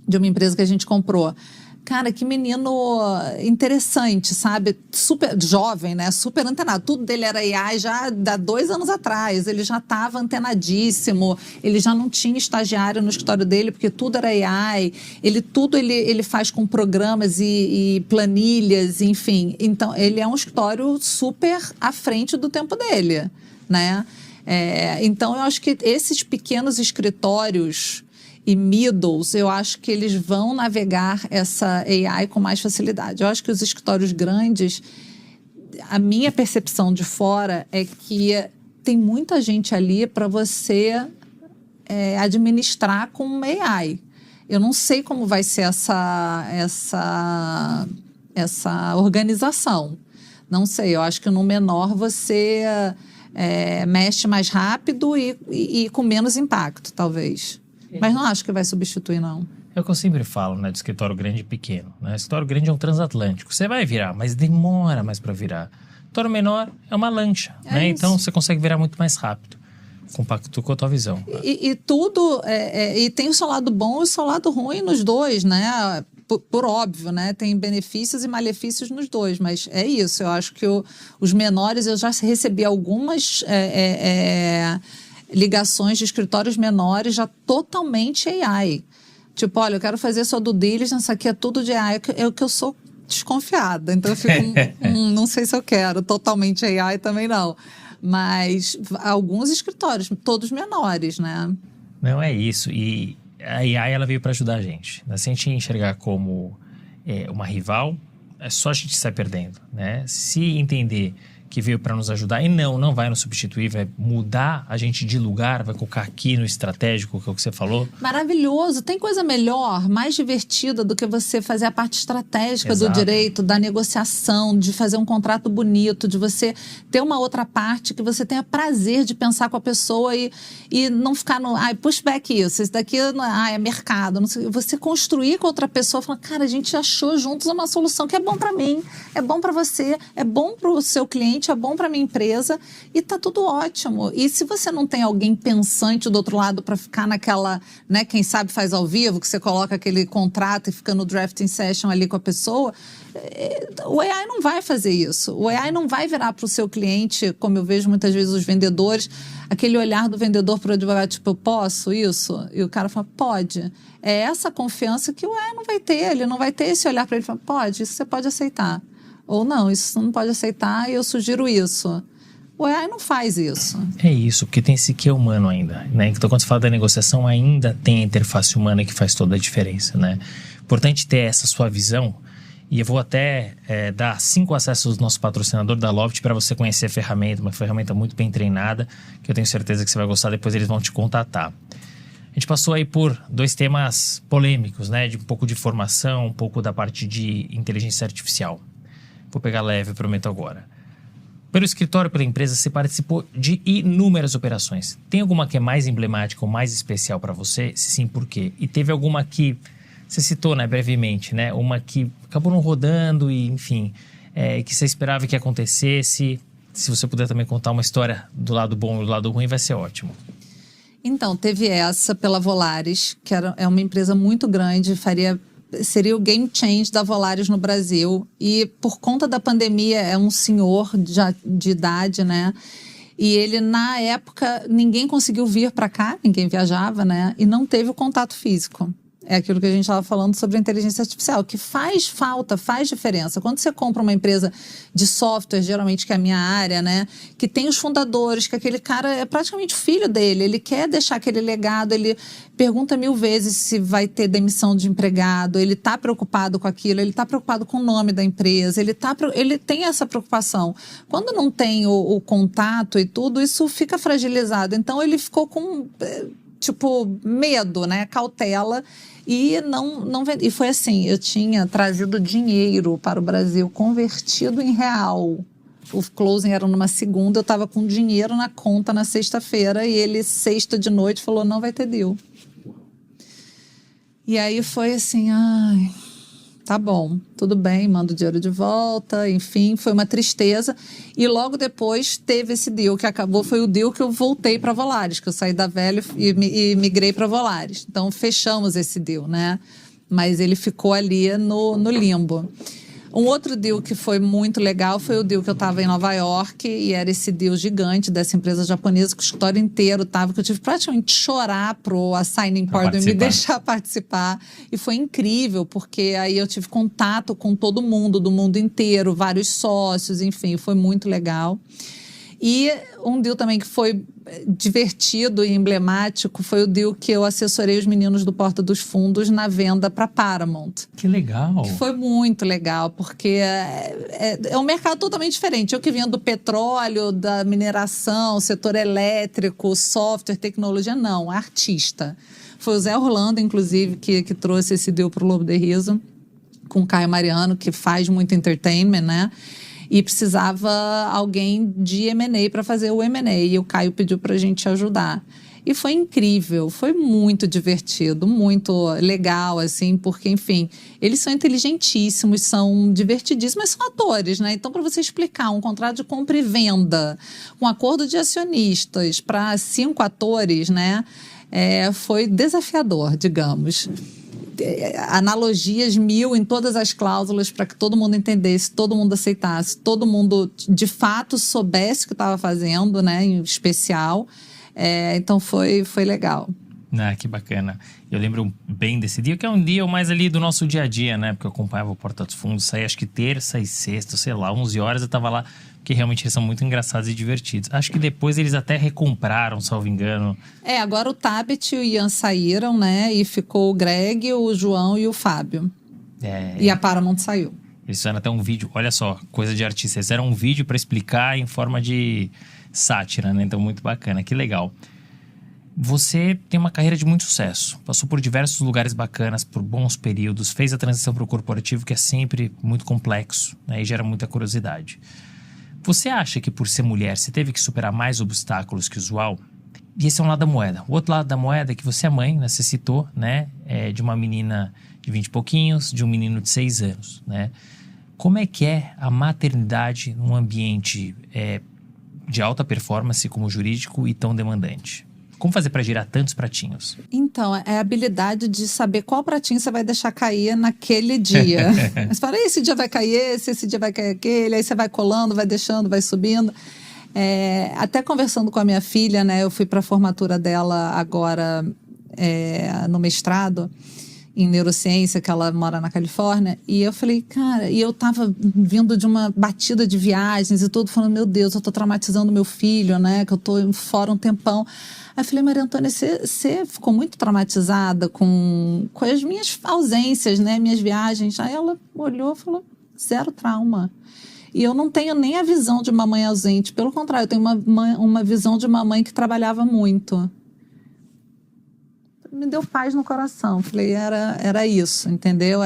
de uma empresa que a gente comprou. Cara, que menino interessante, sabe? Super jovem, né? Super antenado. Tudo dele era AI já há 2 anos atrás. Ele já estava antenadíssimo. Ele já não tinha estagiário no escritório dele, porque tudo era AI. Ele faz com programas e planilhas, enfim. Então, ele é um escritório super à frente do tempo dele, né? Então, eu acho que esses pequenos escritórios e middles, eu acho que eles vão navegar essa AI com mais facilidade. Eu acho que os escritórios grandes, a minha percepção de fora é que tem muita gente ali para você administrar com AI. Eu não sei como vai ser essa organização. Não sei, eu acho que no menor você mexe mais rápido e com menos impacto, talvez. Mas não acho que vai substituir, não. É o que eu sempre falo, né, de escritório grande e pequeno. Né? Escritório grande é um transatlântico. Você vai virar, mas demora mais para virar. Escritório menor é uma lancha, né? Então você consegue virar muito mais rápido. Compacto com a tua visão. E tudo, e tem o seu lado bom e o seu lado ruim nos dois, né? Por óbvio, né? Tem benefícios e malefícios nos dois, mas é isso. Eu acho que os menores, eu já recebi algumas ligações de escritórios menores já totalmente AI. Tipo, olha, eu quero fazer sua due diligence, isso aqui é tudo de AI, é o que eu sou desconfiada. Então eu fico, não sei se eu quero, totalmente AI também não. Mas alguns escritórios, todos menores, né? Não, é isso. E a AI, ela veio para ajudar a gente. Se a gente enxergar como uma rival, é só a gente sair perdendo, né? Se entender que veio para nos ajudar e não vai nos substituir, vai mudar a gente de lugar, vai colocar aqui no estratégico, que é o que você falou. Maravilhoso. Tem coisa melhor, mais divertida do que você fazer a parte estratégica Exato. do direito, da negociação, de fazer um contrato bonito, de você ter uma outra parte que você tenha prazer de pensar com a pessoa e não ficar no, pushback isso daqui é mercado. Não sei. Você construir com outra pessoa, falar, cara, a gente achou juntos uma solução que é bom para mim, é bom para você, é bom para o seu cliente, é bom para minha empresa e tá tudo ótimo. E se você não tem alguém pensante do outro lado para ficar naquela, né, quem sabe faz ao vivo, que você coloca aquele contrato e fica no drafting session ali com a pessoa, o AI não vai fazer isso. O AI não vai virar para o seu cliente, como eu vejo muitas vezes os vendedores, aquele olhar do vendedor para o advogado, tipo, eu posso isso? E o cara fala, pode. É essa confiança que o AI não vai ter. Ele não vai ter esse olhar para ele e falar, pode, isso você pode aceitar. Ou não, isso você não pode aceitar e eu sugiro isso. O AI não faz isso. É isso, porque tem esse quê humano ainda, né? Então, quando você fala da negociação, ainda tem a interface humana que faz toda a diferença, né? Importante ter essa sua visão. E eu vou até dar 5 acessos do nosso patrocinador da Loft para você conhecer a ferramenta, uma ferramenta muito bem treinada, que eu tenho certeza que você vai gostar, depois eles vão te contatar. A gente passou aí por 2 temas polêmicos, né? De um pouco de formação, um pouco da parte de inteligência artificial. Vou pegar leve, prometo agora. Pelo escritório, pela empresa, você participou de inúmeras operações. Tem alguma que é mais emblemática ou mais especial para você? Se sim, por quê? E teve alguma que você citou, né, brevemente, né? Uma que acabou não rodando e, enfim, que você esperava que acontecesse. Se você puder também contar uma história do lado bom e do lado ruim, vai ser ótimo. Então, teve essa pela Volaris, que é uma empresa muito grande, seria o game change da Volaris no Brasil. E por conta da pandemia, é um senhor de idade, né? E ele, na época, ninguém conseguiu vir para cá, ninguém viajava, né? E não teve o contato físico. É aquilo que a gente estava falando sobre a inteligência artificial, que faz falta, faz diferença. Quando você compra uma empresa de software, geralmente que é a minha área, né? Que tem os fundadores, que aquele cara é praticamente o filho dele, ele quer deixar aquele legado, ele pergunta 1000 vezes se vai ter demissão de empregado, ele está preocupado com aquilo, ele está preocupado com o nome da empresa, ele tem essa preocupação. Quando não tem o contato e tudo, isso fica fragilizado. Então ele ficou com medo, né? Cautela. E não vendi. E foi assim, eu tinha trazido dinheiro para o Brasil, convertido em real. O closing era numa segunda, eu estava com dinheiro na conta na sexta-feira e ele, sexta de noite, falou, não vai ter deal. E aí foi assim, tá bom, tudo bem, mando o dinheiro de volta, enfim, foi uma tristeza. E logo depois teve esse deal que acabou, foi o deal que eu voltei para Volaris, que eu saí da Velho e migrei para Volaris. Então fechamos esse deal, né? Mas ele ficou ali no limbo. Um outro deal que foi muito legal foi o deal que eu estava em Nova York e era esse deal gigante dessa empresa japonesa que o escritório inteiro estava, que eu tive praticamente chorar pro assigning partner me deixar participar. E foi incrível, porque aí eu tive contato com todo mundo, do mundo inteiro, vários sócios, enfim, foi muito legal. E um deal também que foi divertido e emblemático foi o deal que eu assessorei os meninos do Porta dos Fundos na venda para Paramount. Que legal! Que foi muito legal, porque é um mercado totalmente diferente. Eu que vinha do petróleo, da mineração, setor elétrico, software, tecnologia, não, artista. Foi o Zé Orlando, inclusive, que trouxe esse deal para o Lobo de Riso, com o Caio Mariano, que faz muito entertainment, né? E precisava alguém de M&A para fazer o M&A. E o Caio pediu para a gente ajudar. E foi incrível, foi muito divertido, muito legal, assim, porque, enfim, eles são inteligentíssimos, são divertidíssimos, mas são atores, né? Então, para você explicar um contrato de compra e venda, um acordo de acionistas para 5 atores, né? Foi desafiador, digamos. Analogias 1000 em todas as cláusulas para que todo mundo entendesse, todo mundo aceitasse, todo mundo de fato soubesse o que estava fazendo, né, em especial. Então foi legal. Que bacana. Eu lembro bem desse dia, que é um dia mais ali do nosso dia a dia, né? Porque eu acompanhava o Porta dos Fundos, saía acho que terça e sexta, sei lá, 11 horas eu tava lá, porque realmente eles são muito engraçados e divertidos. Acho que depois eles até recompraram, salvo engano. Agora o Tabet e o Ian saíram, né? E ficou o Greg, o João e o Fábio. E a Paramount saiu. Eles fizeram até um vídeo, olha só, coisa de artista. Eles fizeram um vídeo para explicar em forma de sátira, né? Então, muito bacana, que legal. Você tem uma carreira de muito sucesso, passou por diversos lugares bacanas, por bons períodos, fez a transição para o corporativo, que é sempre muito complexo, né, e gera muita curiosidade. Você acha que por ser mulher você teve que superar mais obstáculos que o usual? E esse é um lado da moeda. O outro lado da moeda é que você é mãe, né, você citou, né, de uma menina de 20 e pouquinhos, de um menino de 6 anos. Né? Como é que é a maternidade num ambiente de alta performance como jurídico e tão demandante? Como fazer para girar tantos pratinhos? Então, é a habilidade de saber qual pratinho você vai deixar cair naquele dia. Você fala, esse dia vai cair esse dia vai cair aquele, aí você vai colando, vai deixando, vai subindo. Até conversando com a minha filha, né, eu fui para a formatura dela agora no mestrado em neurociência, que ela mora na Califórnia, e eu falei, cara, e eu tava vindo de uma batida de viagens e tudo, falando, meu Deus, eu tô traumatizando meu filho, né, que eu tô fora um tempão. Aí eu falei, Maria Antônia, você ficou muito traumatizada com as minhas ausências, né, minhas viagens? Aí ela olhou e falou, 0 trauma. E eu não tenho nem a visão de uma mãe ausente, pelo contrário, eu tenho uma visão de uma mãe que trabalhava muito. Me deu paz no coração. Falei, era isso, entendeu?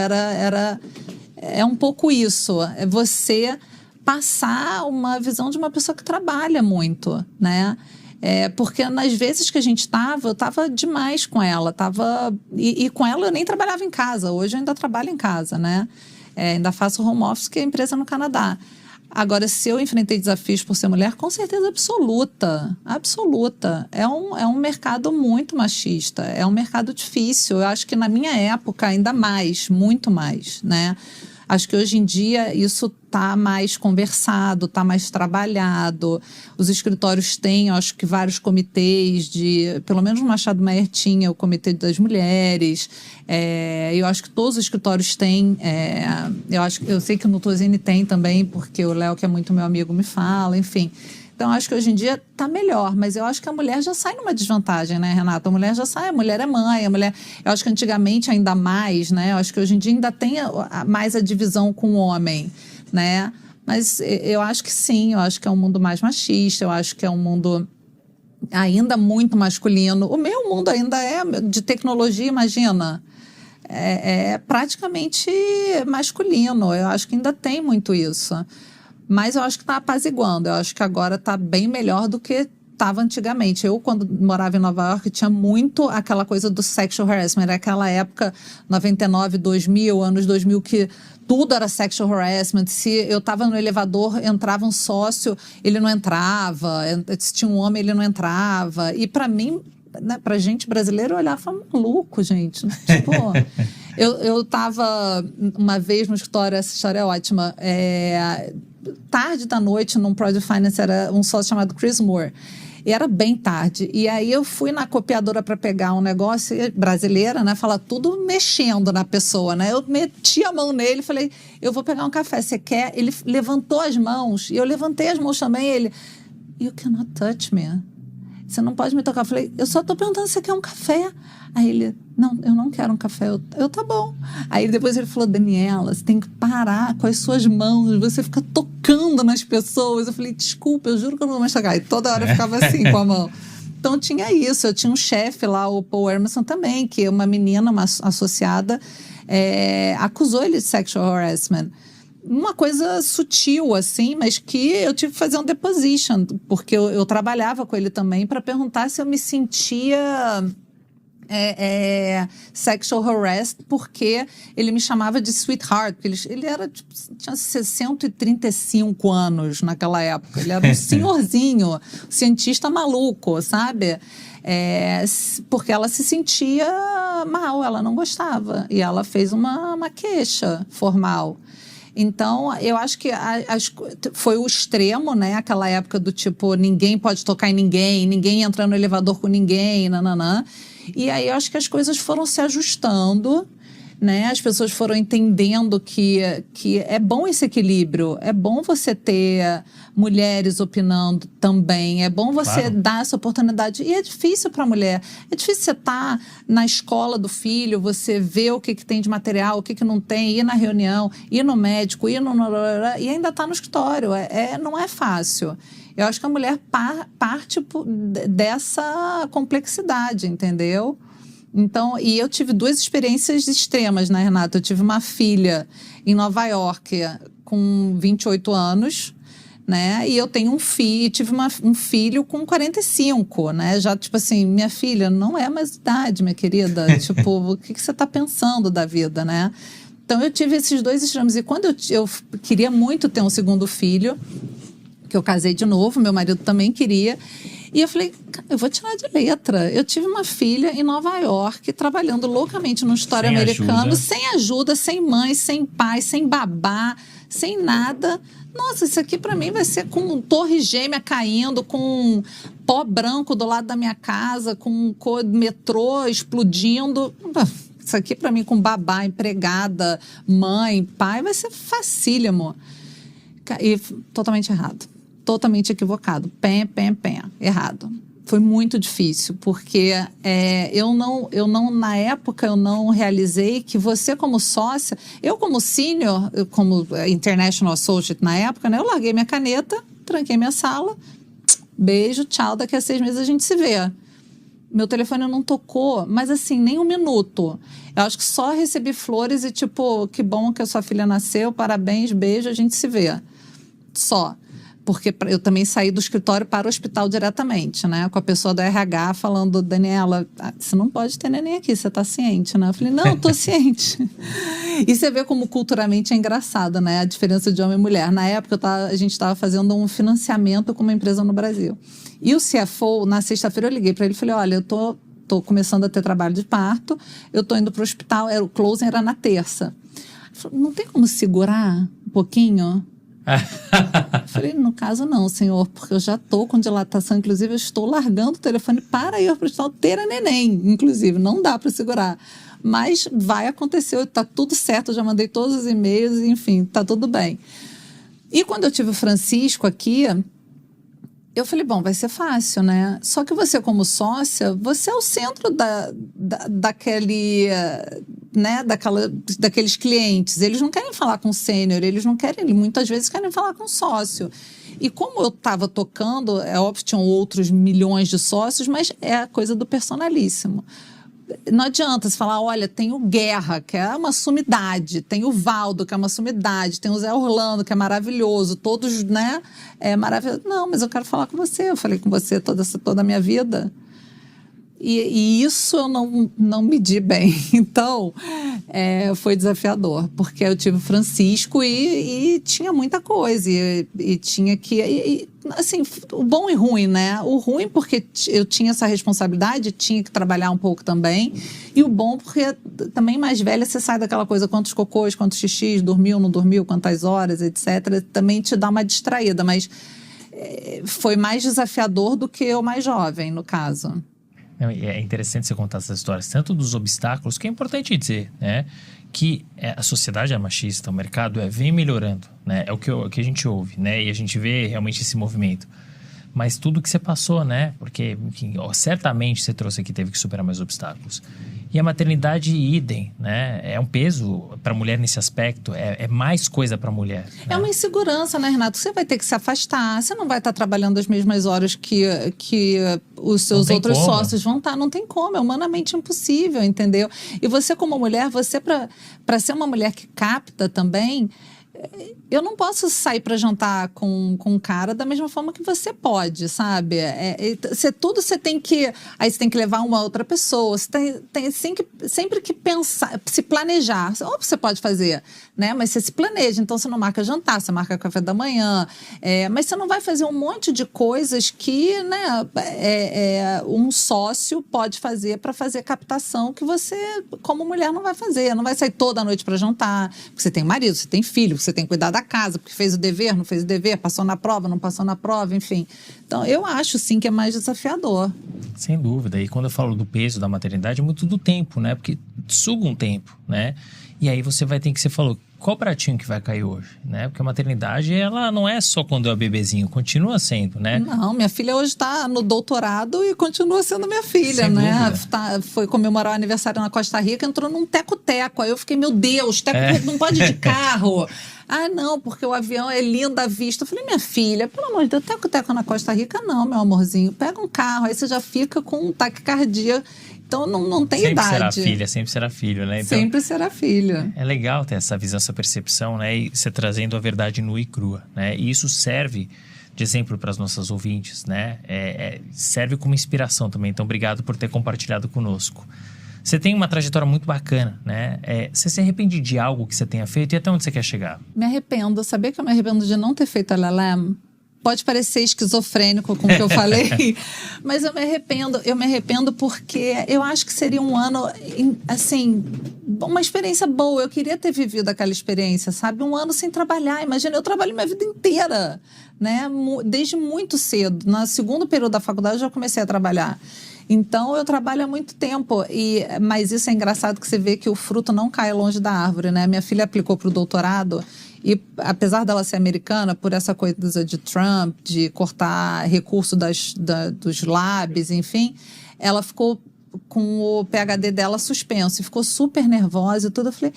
É um pouco isso. É você passar uma visão de uma pessoa que trabalha muito, né? Porque nas vezes que a gente eu estava demais com ela. E com ela eu nem trabalhava em casa. Hoje eu ainda trabalho em casa, né? Ainda faço home office, que é a empresa no Canadá. Agora, se eu enfrentei desafios por ser mulher, com certeza absoluta, absoluta. É um mercado muito machista, é um mercado difícil. Eu acho que na minha época ainda mais, muito mais, né? Acho que hoje em dia isso está mais conversado, está mais trabalhado. Os escritórios têm, acho que vários comitês pelo menos o Machado Meyer tinha o Comitê das Mulheres. Eu acho que todos os escritórios têm. Eu sei que o Nutozini tem também, porque o Léo, que é muito meu amigo, me fala, enfim. Então, acho que hoje em dia está melhor, mas eu acho que a mulher já sai numa desvantagem, né, Renata? A mulher já sai, a mulher é mãe, eu acho que antigamente ainda mais, né? Eu acho que hoje em dia ainda tem mais a divisão com o homem, né? Mas eu acho que sim, eu acho que é um mundo mais machista, eu acho que é um mundo ainda muito masculino. O meu mundo ainda é de tecnologia, imagina. É praticamente masculino, eu acho que ainda tem muito isso. Mas eu acho que está apaziguando. Eu acho que agora está bem melhor do que estava antigamente. Eu, quando morava em Nova York, tinha muito aquela coisa do sexual harassment. Era aquela época, 99, 2000, anos 2000, que tudo era sexual harassment. Se eu estava no elevador, entrava um sócio, ele não entrava. Se tinha um homem, ele não entrava. E para mim, né, pra gente brasileiro, eu olhava maluco, gente. Tipo... Eu estava uma vez no escritório, essa história é ótima, tarde da noite, num Project Finance, era um sócio chamado Chris Moore. E era bem tarde. E aí eu fui na copiadora para pegar um negócio brasileira, né? Falar tudo mexendo na pessoa, né? Eu meti a mão nele e falei, eu vou pegar um café, você quer? Ele levantou as mãos, e eu levantei as mãos também. Ele, you cannot touch me. Você não pode me tocar. Eu falei, eu só tô perguntando se você quer um café. Aí ele, não, eu não quero um café. Eu tá bom. Aí depois ele falou, Daniela, você tem que parar com as suas mãos, você fica tocando nas pessoas. Eu falei, desculpa, eu juro que eu não vou mais tocar. E toda hora eu ficava assim com a mão. Então tinha isso. Eu tinha um chefe lá, o Paul Emerson também, que uma menina, uma associada, acusou ele de sexual harassment. uma coisa sutil, assim, mas que eu tive que fazer um deposition, porque eu trabalhava com ele também para perguntar se eu me sentia sexual harassed, porque ele me chamava de sweetheart, porque ele era, tipo, tinha 135 anos naquela época, ele era um senhorzinho, cientista maluco, sabe? Porque ela se sentia mal, ela não gostava, e ela fez uma queixa formal. Então, eu acho que foi o extremo, né? Aquela época do tipo, ninguém pode tocar em ninguém, ninguém entra no elevador com ninguém, nananã. E aí eu acho que as coisas foram se ajustando, né? As pessoas foram entendendo que é bom esse equilíbrio, é bom você ter mulheres opinando também, é bom você dar essa oportunidade. E é difícil para a mulher, é difícil você estar na escola do filho, você ver o que tem de material, o que não tem, ir na reunião, ir no médico, ir no... e ainda estar no escritório, não é fácil. Eu acho que a mulher parte dessa complexidade, entendeu? Então, e eu tive 2 experiências extremas, né, Renata? Eu tive uma filha em Nova York com 28 anos, né? E eu tenho tive um filho com 45, né? Já, tipo assim, minha filha, não é mais idade, minha querida. Tipo, o que você está pensando da vida, né? Então, eu tive esses 2 extremos. E quando eu queria muito ter um segundo filho, que eu casei de novo, meu marido também queria. E eu falei, eu vou tirar de letra. Eu tive uma filha em Nova York, trabalhando loucamente num escritório americano, sem ajuda, sem mãe, sem pai, sem babá, sem nada. Nossa, isso aqui para mim vai ser com torre gêmea caindo, com pó branco do lado da minha casa, com metrô explodindo. Isso aqui para mim com babá, empregada, mãe, pai, vai ser facílimo. E totalmente errado. Totalmente equivocado. Pé, errado. Foi muito difícil, porque na época, eu não realizei que você como sócia, eu como senior, como International Associate na época, né, eu larguei minha caneta, tranquei minha sala, beijo, tchau, daqui a 6 meses a gente se vê. Meu telefone não tocou, mas assim, nem 1 minuto. Eu acho que só recebi flores e tipo, que bom que a sua filha nasceu, parabéns, beijo, a gente se vê. Só. Porque eu também saí do escritório para o hospital diretamente, né? Com a pessoa do RH falando, Daniela, você não pode ter neném aqui, você está ciente, né? Eu falei, não, estou ciente. E você vê como culturalmente é engraçado, né? A diferença de homem e mulher. Na época, a gente estava fazendo um financiamento com uma empresa no Brasil. E o CFO, na sexta-feira, eu liguei para ele e falei, olha, eu tô começando a ter trabalho de parto, eu tô indo para o hospital, o closing era na terça. Ele falou, não tem como segurar um pouquinho? Falei, no caso não, senhor, porque eu já estou com dilatação, inclusive eu estou largando o telefone para ir para o hospital ter a neném, inclusive, não dá para segurar, mas vai acontecer, está tudo certo, eu já mandei todos os e-mails, enfim, está tudo bem. E quando eu tive o Francisco aqui, eu falei, bom, vai ser fácil, né? Só que você como sócia, você é o centro daqueles clientes. Eles não querem falar com o sênior, muitas vezes querem falar com o sócio. E como eu estava tocando, é óbvio que tinham outros milhões de sócios, mas é a coisa do personalíssimo. Não adianta você falar, olha, tem o Guerra, que é uma sumidade, tem o Valdo, que é uma sumidade, tem o Zé Orlando, que é maravilhoso, todos, né, é maravilhoso. Não, mas eu quero falar com você, eu falei com você toda a minha vida. E isso eu não medi bem. Então, foi desafiador, porque eu tive o Francisco e tinha muita coisa. E tinha que... assim, o bom e ruim, né? O ruim porque eu tinha essa responsabilidade, tinha que trabalhar um pouco também. E o bom porque também mais velha você sai daquela coisa, quantos cocôs, quantos xixis, dormiu, não dormiu, quantas horas, etc. Também te dá uma distraída, mas foi mais desafiador do que o mais jovem, no caso. É interessante você contar essas histórias, tanto dos obstáculos, que é importante dizer, né? Que a sociedade é machista, o mercado vem melhorando, né? É o que a gente ouve, né? E a gente vê realmente esse movimento. Mas tudo que você passou, né? Porque, enfim, certamente você trouxe aqui, teve que superar mais obstáculos. E a maternidade, idem, né? É um peso para a mulher nesse aspecto, é mais coisa para a mulher. Né? É uma insegurança, né, Renato? Você vai ter que se afastar, você não vai estar trabalhando as mesmas horas que os seus outros sócios vão estar. Não tem como, é humanamente impossível, entendeu? E você como mulher, para ser uma mulher que capta também... eu não posso sair para jantar com um cara da mesma forma que você pode, sabe? Você tem que... Aí você tem que levar uma outra pessoa, você tem sempre que pensar, se planejar. Ou você pode fazer, né? Mas você se planeja, então você não marca jantar, você marca café da manhã, mas você não vai fazer um monte de coisas que, né, um sócio pode fazer para fazer captação que você, como mulher, não vai fazer. Não vai sair toda noite para jantar, porque você tem marido, você tem filho, você tem que cuidar da casa, porque fez o dever, não fez o dever, passou na prova, não passou na prova, enfim. Então, eu acho, sim, que é mais desafiador. Sem dúvida. E quando eu falo do peso da maternidade, é muito do tempo, né? Porque suga um tempo, né? E aí você vai ter que, você falou, qual pratinho que vai cair hoje, né? Porque a maternidade, ela não é só quando é o bebezinho, continua sendo, né? Não, minha filha hoje está no doutorado e continua sendo minha filha, Sem né? dúvida. Foi comemorar o aniversário na Costa Rica, entrou num teco-teco. Aí eu fiquei, meu Deus, teco não pode ir de carro. Ah, não, porque o avião é lindo à vista. Eu falei, minha filha, pelo amor de Deus, teco-teco na Costa Rica não, meu amorzinho. Pega um carro, aí você já fica com um taquicardia. Então, não tem sempre idade. Sempre será filha, sempre será filho, né? Então, sempre será filha. É legal ter essa visão, essa percepção, né? E você trazendo a verdade nua e crua, né? E isso serve de exemplo para as nossas ouvintes, né? Serve como inspiração também. Então, obrigado por ter compartilhado conosco. Você tem uma trajetória muito bacana, né? Você se arrepende de algo que você tenha feito e até onde você quer chegar? Me arrependo. Sabia que eu me arrependo de não ter feito a LLM? Pode parecer esquizofrênico com o que eu falei, mas eu me arrependo porque eu acho que seria um ano, assim, uma experiência boa. Eu queria ter vivido aquela experiência, sabe? Um ano sem trabalhar. Imagina, eu trabalhei minha vida inteira, né? Desde muito cedo. No segundo período da faculdade eu já comecei a trabalhar. Então, eu trabalho há muito tempo, mas isso é engraçado que você vê que o fruto não cai longe da árvore, né? Minha filha aplicou para o doutorado e, apesar dela ser americana, por essa coisa de Trump, de cortar recurso dos labs, enfim, ela ficou com o PhD dela suspenso e ficou super nervosa e tudo. Eu falei,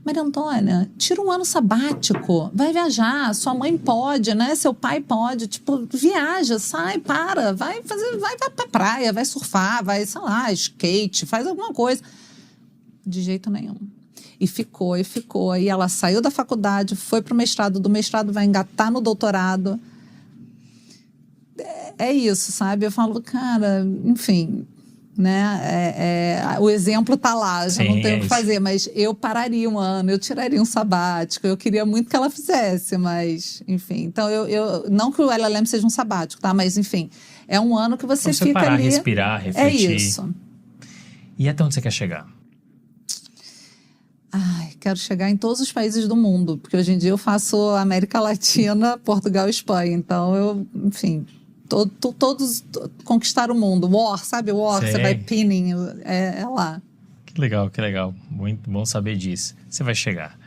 Maria Antônia, tira um ano sabático, vai viajar, sua mãe pode, né? Seu pai pode, tipo, viaja, sai, vai pra praia, vai surfar, vai, sei lá, skate, faz alguma coisa. De jeito nenhum. E ficou. E ela saiu da faculdade, foi pro mestrado, do mestrado vai engatar no doutorado. É isso, sabe? Eu falo, cara, enfim... né? O exemplo tá lá, já não tem o que fazer, mas eu pararia um ano, eu tiraria um sabático, eu queria muito que ela fizesse, mas enfim, então eu não que o LLM seja um sabático, tá? Mas enfim, é um ano que você fica parar, ali, respirar, refletir. É isso. E até onde você quer chegar? Quero chegar em todos os países do mundo, porque hoje em dia eu faço América Latina, Portugal e Espanha, então enfim, todos conquistar o mundo. Sabe? Você vai pinning, é lá. Que legal. Muito bom saber disso. Você vai chegar.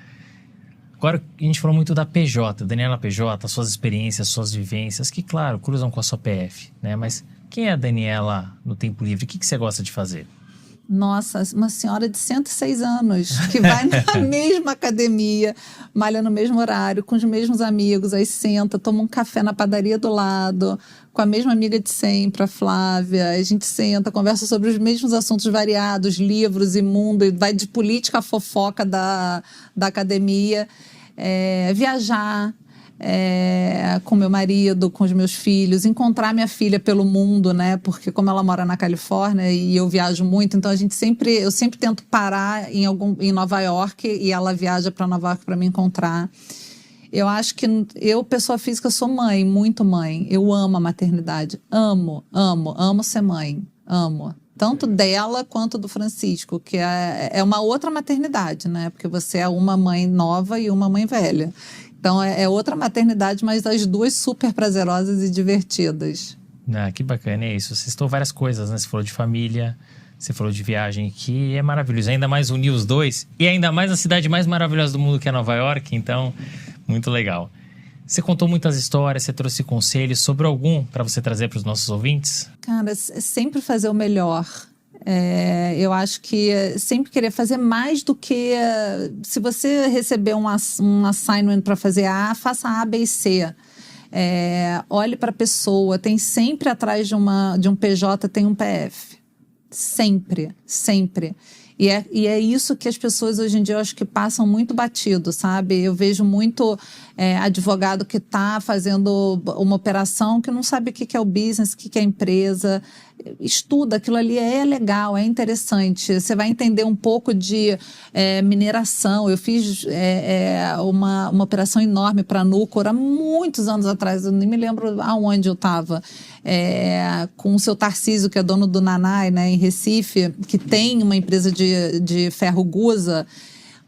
Agora, a gente falou muito da PJ, Daniela PJ, suas experiências, suas vivências, que, claro, cruzam com a sua PF, né? Mas quem é a Daniela no tempo livre? O que você gosta de fazer? Nossa, uma senhora de 106 anos, que vai na mesma academia, malha no mesmo horário, com os mesmos amigos, aí senta, toma um café na padaria do lado, com a mesma amiga de sempre, a Flávia, a gente senta, conversa sobre os mesmos assuntos variados, livros e mundo, e vai de política a fofoca da academia, viajar, com meu marido, com os meus filhos, encontrar minha filha pelo mundo, né? Porque como ela mora na Califórnia e eu viajo muito, então eu sempre tento parar em Nova York e ela viaja para Nova York para me encontrar. Eu acho que eu, pessoa física, sou mãe, muito mãe. Eu amo a maternidade, amo ser mãe, amo. Tanto dela quanto do Francisco, que é uma outra maternidade, né? Porque você é uma mãe nova e uma mãe velha. Então, é outra maternidade, mas as duas super prazerosas e divertidas. Que bacana, é isso. Você citou várias coisas, né? Você falou de família, você falou de viagem, que é maravilhoso. Ainda mais unir os dois. E ainda mais a cidade mais maravilhosa do mundo, que é Nova York. Então, muito legal. Você contou muitas histórias, você trouxe conselhos. Sobre algum para você trazer para os nossos ouvintes? Cara, sempre fazer o melhor. Eu acho que sempre querer fazer mais do que... se você receber um assignment para fazer A, faça A, B e C. Olhe para a pessoa. Tem sempre atrás de um PJ, tem um PF. Sempre. E é isso que as pessoas hoje em dia eu acho que passam muito batido, sabe? Eu vejo muito advogado que está fazendo uma operação que não sabe o que é o business, o que é a empresa. Estuda, aquilo ali é legal, é interessante. Você vai entender um pouco de mineração. Eu fiz uma operação enorme para a Nucor há muitos anos atrás, eu nem me lembro aonde eu estava. Com o seu Tarcísio, que é dono do Nanai, né, em Recife, que tem uma empresa de ferro Gusa,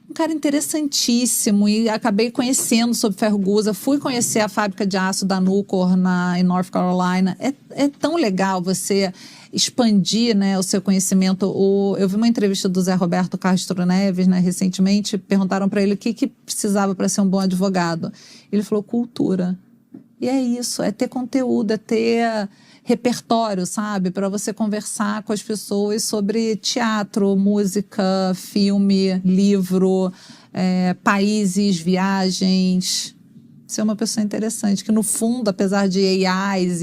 um cara interessantíssimo, e acabei conhecendo sobre ferro Gusa, fui conhecer a fábrica de aço da Nucor em North Carolina. É tão legal você expandir, né, o seu conhecimento. Eu vi uma entrevista do Zé Roberto Castro Neves, né, recentemente, perguntaram para ele o que precisava para ser um bom advogado. Ele falou: cultura. E é isso, é ter conteúdo, é ter repertório, sabe? Para você conversar com as pessoas sobre teatro, música, filme, livro, países, viagens. Ser uma pessoa interessante, que no fundo, apesar de AIs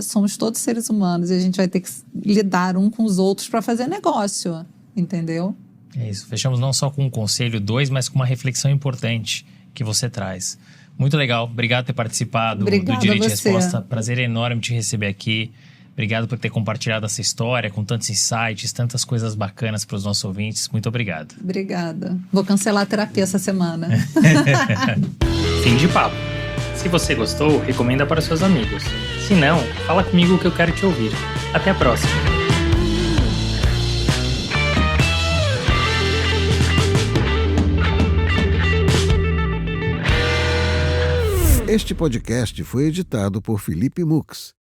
somos todos seres humanos e a gente vai ter que lidar um com os outros para fazer negócio, entendeu? É isso, fechamos não só com um conselho 2, mas com uma reflexão importante que você traz. Muito legal, obrigado por ter participado do Direito de Resposta. Prazer enorme te receber aqui. Obrigado por ter compartilhado essa história com tantos insights, tantas coisas bacanas para os nossos ouvintes. Muito obrigado. Obrigada. Vou cancelar a terapia essa semana. Fim de papo. Se você gostou, recomenda para seus amigos. Se não, fala comigo que eu quero te ouvir. Até a próxima. Este podcast foi editado por Felipe Mux.